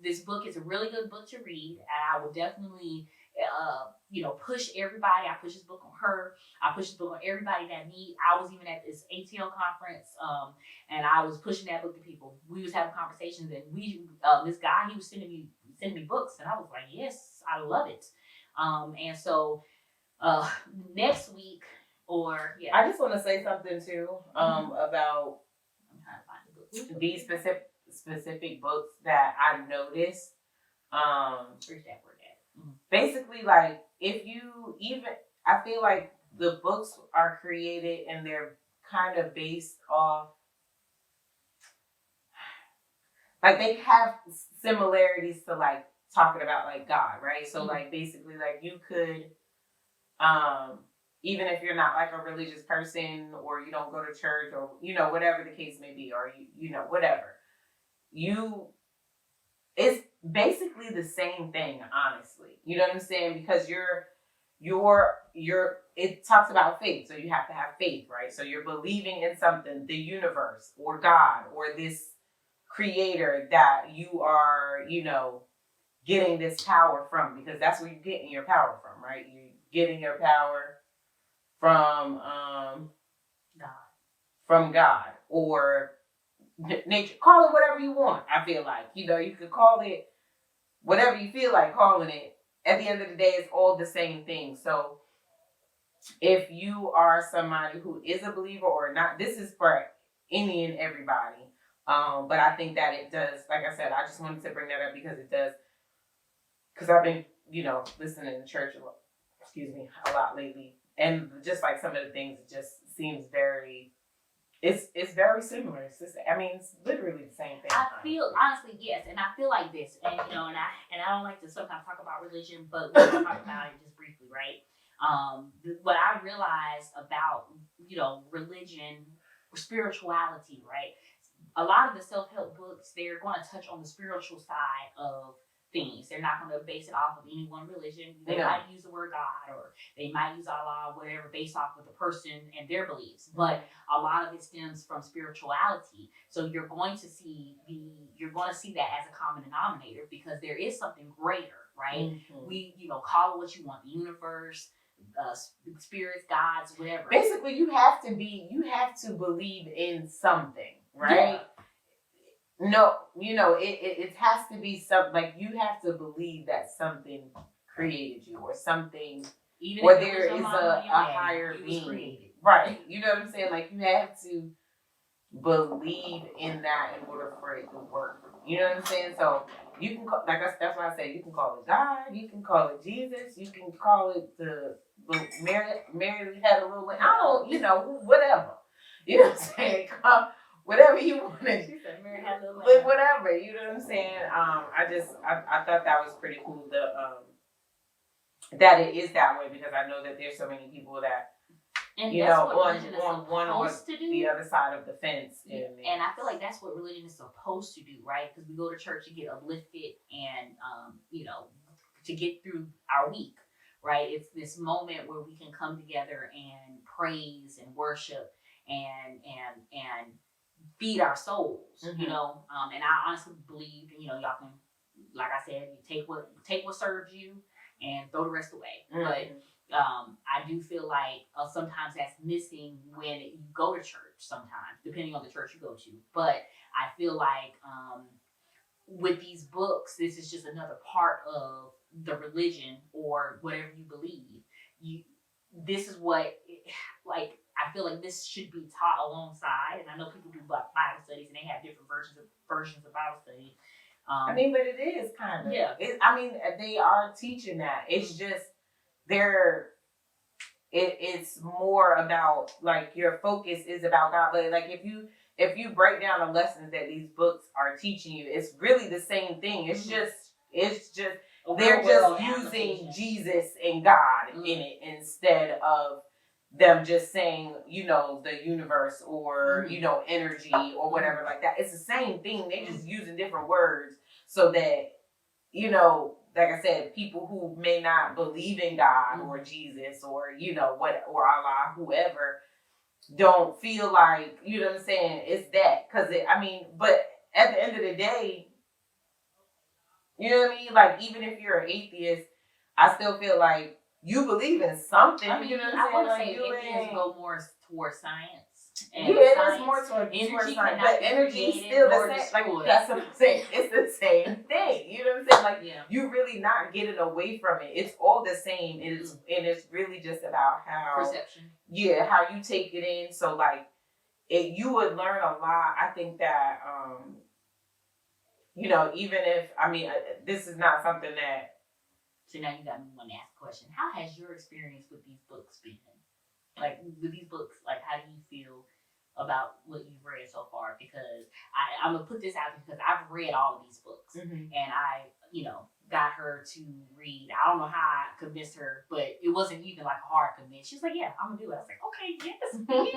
this book is a really good book to read, and I would definitely, push everybody. I push this book on her. I push this book on everybody that meet. I was even at this ATL conference, and I was pushing that book to people. We was having conversations, and this guy, he was sending me books, and I was like, yes, I love it. And so next week, I just want to say something too about these specific books that I noticed. Where's that word at? Basically, like I feel like the books are created and they're kind of based off, like they have similarities to like talking about like God, right? So like basically like you could, even if you're not like a religious person or you don't go to church or, whatever the case may be, or, whatever, it's basically the same thing, honestly. You know what I'm saying? Because it talks about faith. So you have to have faith, right? So you're believing in something, the universe or God or this creator that you are, getting this power from, because that's where you're getting your power from, right? You're getting your power from God or nature. Call it whatever you want. I feel like you could call it whatever you feel like calling it. At the end of the day, it's all the same thing. So if you are somebody who is a believer or not, this is for any and everybody. But I think that it does, like I said, I just wanted to bring that up because it does, because I've been listening to church a lot lately. And just like some of the things, it just seems very, it's very similar. It's literally the same thing. I feel, honestly, yes. And I feel like this, and and I don't like to sometimes talk about religion, but we're going to talk about it just briefly, right? What I realized about, religion or spirituality, right? A lot of the self-help books, they're going to touch on the spiritual side of things. They're not going to base it off of any one religion. They might use the word God, or they might use Allah, whatever, based off of the person and their beliefs. But a lot of it stems from spirituality. So you're going to see that as a common denominator because there is something greater, right? Mm-hmm. We, call it what you want, the universe, spirits, gods, whatever. Basically, you have to believe in something, right? Yeah. No, it has to be something, like you have to believe that something created you or something, even or there is a higher being. Right. You know what I'm saying? Like you have to believe in that in order for it to work. You know what I'm saying? So You can call, that's why I say you can call it God, you can call it Jesus, you can call it the Mary had a little, I don't, whatever. You know what I'm saying? Whatever you want to. She said Mary had a little But whatever, you know what I'm saying? I thought that was pretty cool. That it is that way, because I know that there's so many people that, and you that's know, what on religion is one or supposed to do. the other side of the fence. And I feel like that's what religion is supposed to do, right? Because we go to church to get uplifted and, to get through our week, right? It's this moment where we can come together and praise and worship and feed our souls, Mm-hmm. And I honestly believe, y'all can, like I said, you take what serves you and throw the rest away. Mm-hmm. But I do feel like sometimes that's missing when you go to church, sometimes, depending on the church you go to. But I feel like with these books, this is just another part of the religion or whatever you believe. This is what, I feel like this should be taught alongside. And I know people do Bible studies and they have different versions of Bible study. But it is kind of. Yeah. They are teaching that. It's just it's more about, like, your focus is about God. But like if you break down the lessons that these books are teaching you, it's really the same thing. It's just they're just using Jesus and God in it instead of them just saying, the universe or, energy or whatever like that. It's the same thing. They're just using different words so that, like I said, people who may not believe in God or Jesus or, or Allah, whoever, don't feel like, you know what I'm saying, it's that. But at the end of the day, you know what I mean? Like, even if you're an atheist, I still feel like you believe in something. You know what I'm saying? I want to like, say atheists go more towards science. And it science, is more towards energy, science, but energy's still the same. Like, that's what I'm saying. It's the same thing. You know what I'm saying? Like, you're really not getting away from it. It's all the same. And it's really just about how perception. Yeah, how you take it in. So, like, you would learn a lot. I think that, even if, this is not something that. So now you got me want to ask a question. How has your experience with these books been? Like, with these books, like, how do you feel about what you've read so far? Because I'm going to put this out because I've read all of these books. Mm-hmm. And I, got her to read. I don't know how I convinced her, but it wasn't even like a hard convince. She was like, yeah, I'm going to do it. I was like, okay, yes. Okay.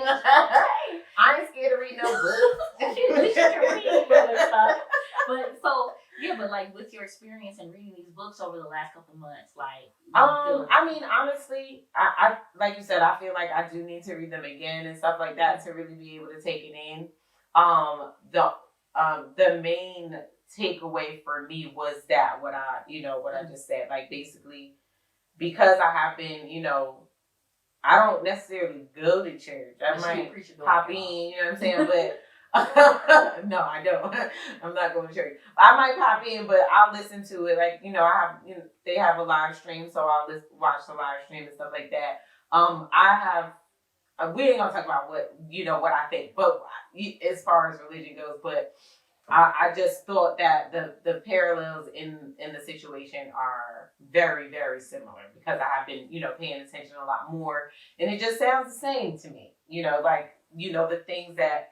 I ain't scared to read no books. We should read books. But like, with your experience in reading these books over the last couple months, like, honestly, I like you said, I feel like I do need to read them again and stuff like that to really be able to take it in. The main takeaway for me was that what I just said, like, basically, because I have been, I don't necessarily go to church. I might pop in, you know what I'm saying, but. No, I don't. I'm not going to church. I might pop in, but I'll listen to it. Like, they have a live stream, so I'll watch the live stream and stuff like that. We ain't gonna talk about what I think, but as far as religion goes, but I just thought that the parallels in the situation are very, very similar because I have been, paying attention a lot more, and it just sounds the same to me. The things that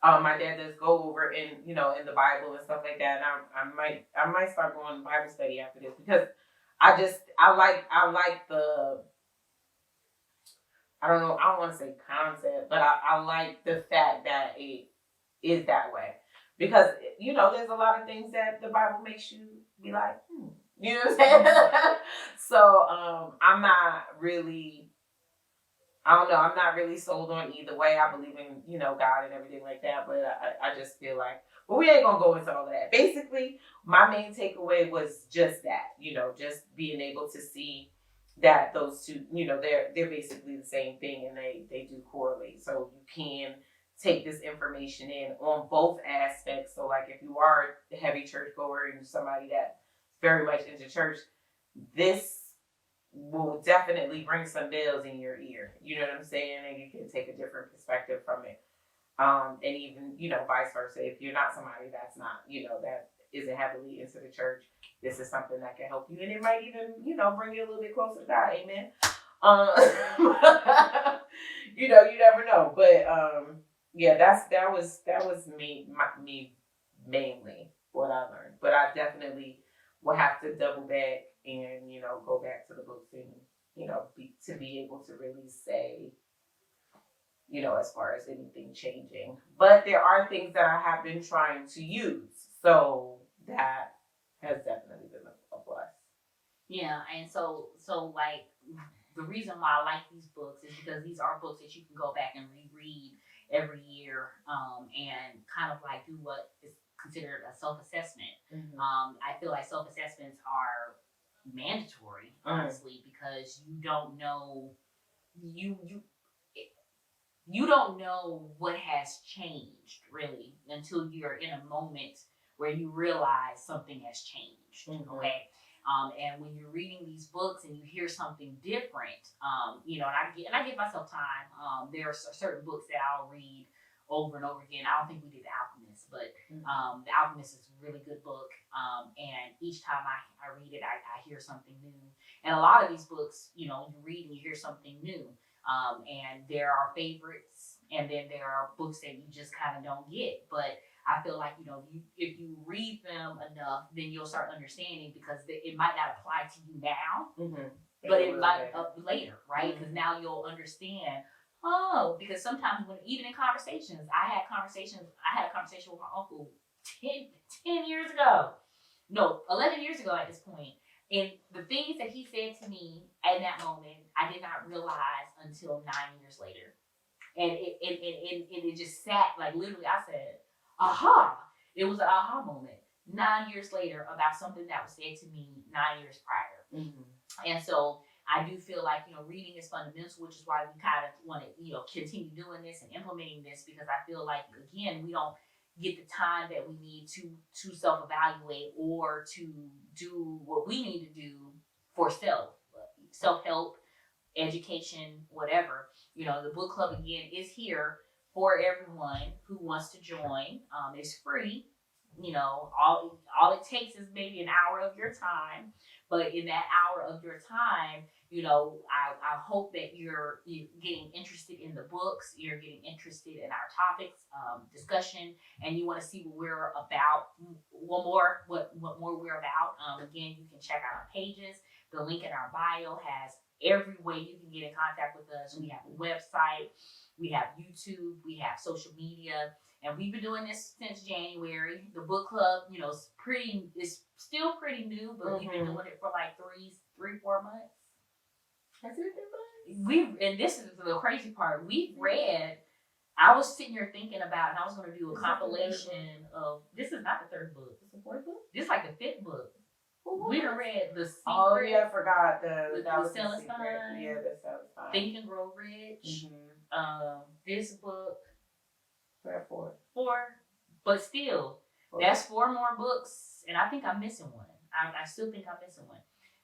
my dad does go over in the Bible and stuff like that. And I might start going to Bible study after this because I like the, I don't know, I don't want to say concept, but I like the fact that it is that way because there's a lot of things that the Bible makes you be like, you know what I'm saying? So I'm not really sold on either way. I believe in, God and everything like that, but I just feel like, but we ain't gonna go into all of that. Basically, my main takeaway was just that, just being able to see that those two, they're basically the same thing and they do correlate. So you can take this information in on both aspects. So like if you are a heavy church goer and somebody that's very much into church, this will definitely bring some bells in your ear. You know what I'm saying? And you can take a different perspective from it. And even, vice versa. If you're not somebody that's not, that isn't heavily into the church, this is something that can help you, and it might even, bring you a little bit closer to God. Amen. You never know, but yeah, that was me mainly what I learned. But I definitely will have to double back and go back to the books and be able to really say, as far as anything changing. But there are things that I have been trying to use, so that has definitely been a plus. Yeah, and so like the reason why I like these books is because these are books that you can go back and reread every year, and kind of like do what is considered a self-assessment. Mm-hmm. I feel like self-assessments are mandatory, honestly, because you don't know you don't know what has changed really until you're in a moment where you realize something has changed. Mm-hmm. Okay. And when you're reading these books and you hear something different, and I give myself time. There are certain books that I'll read over and over again. I don't think we did The Alchemist, but The Alchemist is a really good book. And each time I read it, I hear something new. And a lot of these books, you read and you hear something new. And there are favorites, and then there are books that you just kind of don't get. But I feel like, if you read them enough, then you'll start understanding, because it might not apply to you now, but it might later, right? Because now you'll understand. Oh, because sometimes even in conversations, I had a conversation with my uncle 10 years ago. No, 11 years ago at this point. And the things that he said to me at that moment, I did not realize until 9 years later. And it just sat, like, literally, I said, aha. It was an aha moment 9 years later about something that was said to me 9 years prior. Mm-hmm. And so I do feel like, reading is fundamental, which is why we kind of want to, continue doing this and implementing this, because I feel like, again, we don't get the time that we need to self-evaluate or to do what we need to do for self-help, education, whatever. The book club, again, is here for everyone who wants to join. It's free. All it takes is maybe an hour of your time. But in that hour of your time, I hope that you're getting interested in the books, you're getting interested in our topics, discussion, and you want to see what we're about, what more we're about. Again, you can check out our pages. The link in our bio has every way you can get in contact with us. We have a website, we have YouTube, we have social media, and we've been doing this since January. The book club, it's still pretty new, but we've been doing it for like 3-4 months. Has it been months? And this is the crazy part. We've read. I was sitting here thinking about, and I was going to do a compilation of. This is not the third book. It's the fourth book. This is like the fifth book. We done read The Secret. Oh yeah, I forgot the Celestine. Yeah, the Celestine. Think and Grow Rich. Mm-hmm. This book. Four. But still, that's 4 more books, and I think I'm missing one. I still think I'm missing one.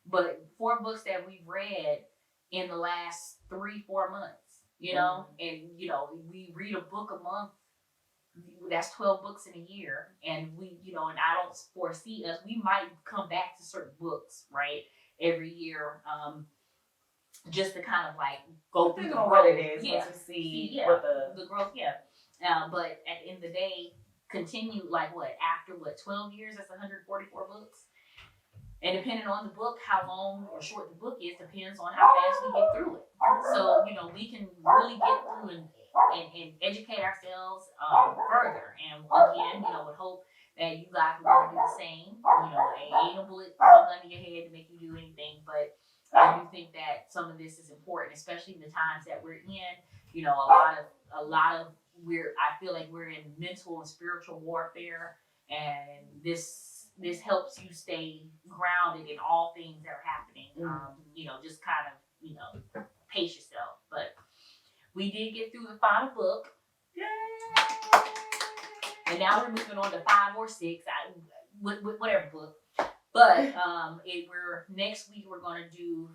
But 4 books that we've read in the last 3-4 months, and we read a book a month. That's 12 books in a year, and and I don't foresee us. We might come back to certain books, right, every year, just to kind of like go through the growth. What it is, to see what the growth, but at the end of the day, continue after 12 years, that's 144 books. And depending on the book, how long or short the book is, depends on how fast we get through it. So, we can really get through and educate ourselves further. And again, would hope that you guys will do the same. Ain't no bullet gun in your head to make you do anything, but I do think that some of this is important, especially in the times that we're in. A lot of I feel like we're in mental and spiritual warfare, and this helps you stay grounded in all things that are happening. Just kind of, pace yourself. But we did get through the final book. Yay! And now we're moving on to 5 or 6, whatever book. But next week we're going to do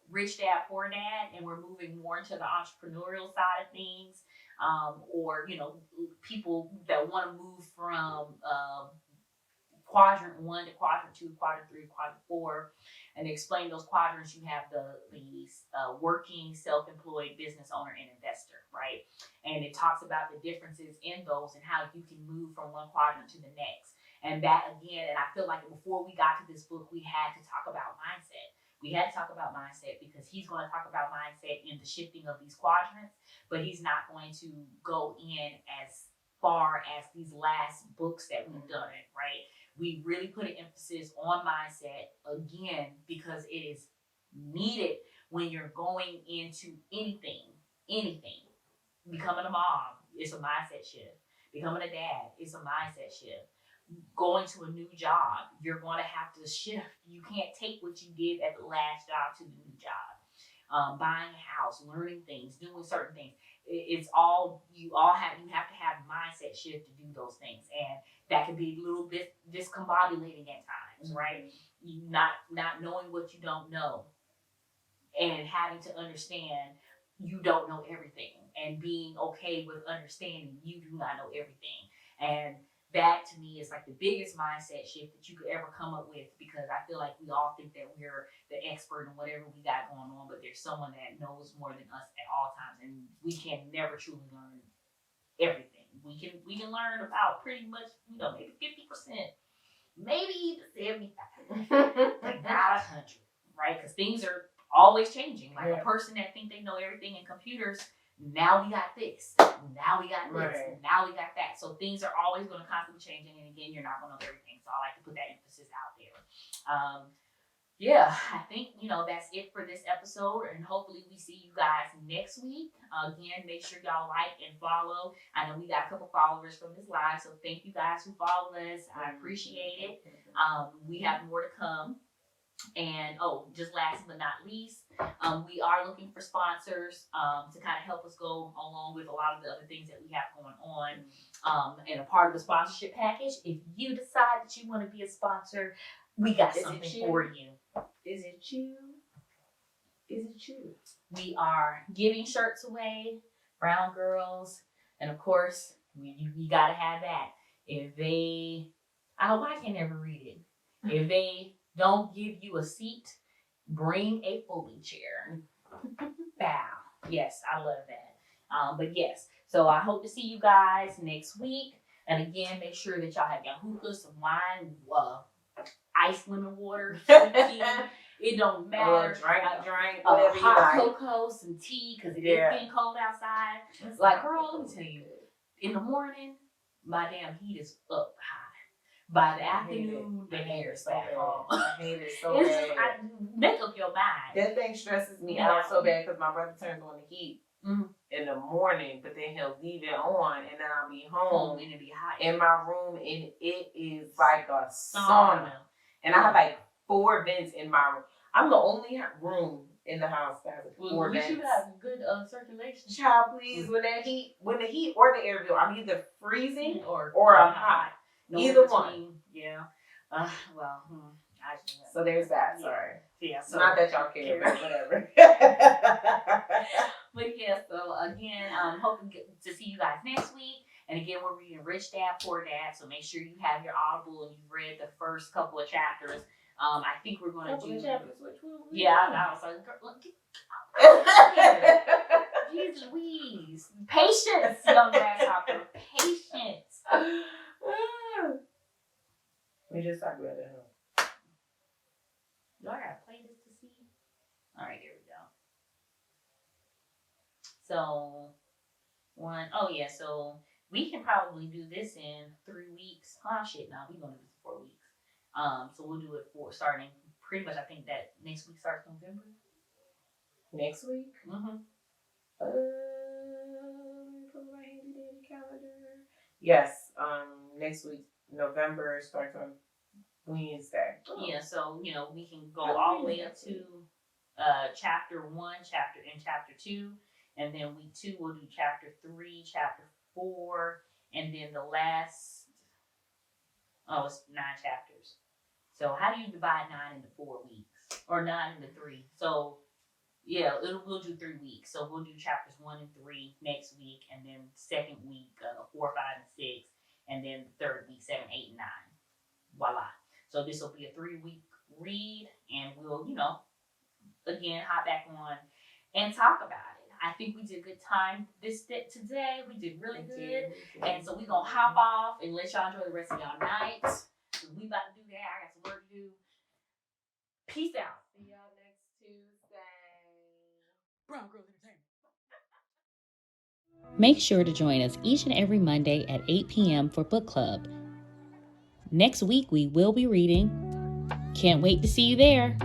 Rich Dad, Poor Dad, and we're moving more into the entrepreneurial side of things. Or people that want to move from quadrant 1 to quadrant 2, quadrant 3, quadrant 4, and explain those quadrants. You have the working, self-employed business owner and investor, right? And it talks about the differences in those and how you can move from one quadrant to the next. And that again, and I feel like before we got to this book, we had to talk about mindset. We had to talk about mindset because he's going to talk about mindset in the shifting of these quadrants, but he's not going to go in as far as these last books that we've done, right? We really put an emphasis on mindset again because it is needed when you're going into anything. Becoming a mom, it's a mindset shift. Becoming a dad, it's a mindset shift. Going to a new job, you're going to have to shift. You can't take what you did at the last job to the new job. Buying a house, learning things, doing certain things. It's all you have to have a mindset shift to do those things, and that can be a little bit discombobulating at times, right? You not knowing what you don't know, and having to understand you don't know everything, and being okay with understanding you do not know everything. And that to me is like the biggest mindset shift that you could ever come up with, because I feel like we all think that we're the expert in whatever we got going on, but there's someone that knows more than us at all times, and we can never truly learn everything. We can learn about pretty much, maybe 50%, maybe even 75%, but not 100, right? Because things are always changing. Like a person that think they know everything in computers, now we got this, now we got this, now we got that. So things are always going to constantly changing, and again, you're not going to know everything. So I like to put that emphasis out there. I think that's it for this episode, and hopefully we see you guys next week. Again, make sure y'all like and follow. I know we got a couple followers from this live, so thank you guys who followed us. I appreciate it. We have more to come. And just last but not least, we are looking for sponsors to kind of help us go along with a lot of the other things that we have going on. And a part of the sponsorship package, if you decide that you want to be a sponsor, we got something for you. Is it you? Is it you? We are giving shirts away, brown girls, and of course, you gotta have that. If they, I hope I can never read it. If they don't give you a seat, bring a folding chair. Bow. Yes, I love that. But yes, so I hope to see you guys next week. And again, make sure that y'all have your hookah, some wine, ice lemon water, tea. It don't matter. Drink, whatever you hot like. cocoa, some tea, because it is getting cold outside. It's like, girl, let me tell you, in the morning, my damn heat is up high. By the afternoon, the hair is back on. I hate it so bad. Make up your mind. That thing stresses me out so bad because my brother turns on the heat in the morning, but then he'll leave it on, and then I'll be home and it'll be hot in my room, and it is like a sauna. And I have like 4 vents in my room. I'm the only room in the house that has 4 vents. You should have good circulation. Child, please, when the heat or the air bill, I'm either freezing or I'm hot. No Either one. Yeah. So there's that. Sorry. Yeah. So not that y'all care, but whatever. But yeah. So again, hoping to see you guys next week. And again, we're reading Rich Dad, Poor Dad. So make sure you have your Audible and you've read the first couple of chapters. I think we're going to do. Chapters, which one? Yeah, I was like, Jesus Louise. Patience, young grasshopper. Patience. We just talked about it. Y'all gotta play this to see. All right, here we go. So so we can probably do this in 3 weeks. Oh shit, no, we're gonna do this in 4 weeks. So we'll do it starting pretty much. I think that next week starts November. Next week? Mm-hmm. Put my handy dandy calendar. Yes. Next week, November starts on Wednesday. Oh. Yeah, so we can go all the way up to chapter 1, chapter 2, and then week 2 we'll do chapter 3, chapter 4, and then the last it's 9 chapters. So how do you divide 9 into 4 weeks or 9 into 3? So yeah, we'll do 3 weeks. So we'll do chapters 1 and 3 next week, and then second week 4, 5, and 6, and then the third week 7, 8, and 9. voila. So this will be a 3-week read, and we'll, again, hop back on and talk about it. I think we did a good time today. We did really good. And so we're going to hop off and let y'all enjoy the rest of y'all night. We about to do that. I got some work to do. Peace out. See y'all next Tuesday. Brown Girl Entertainment. Make sure to join us each and every Monday at 8 p.m. for book club. Next week, we will be reading. Can't wait to see you there.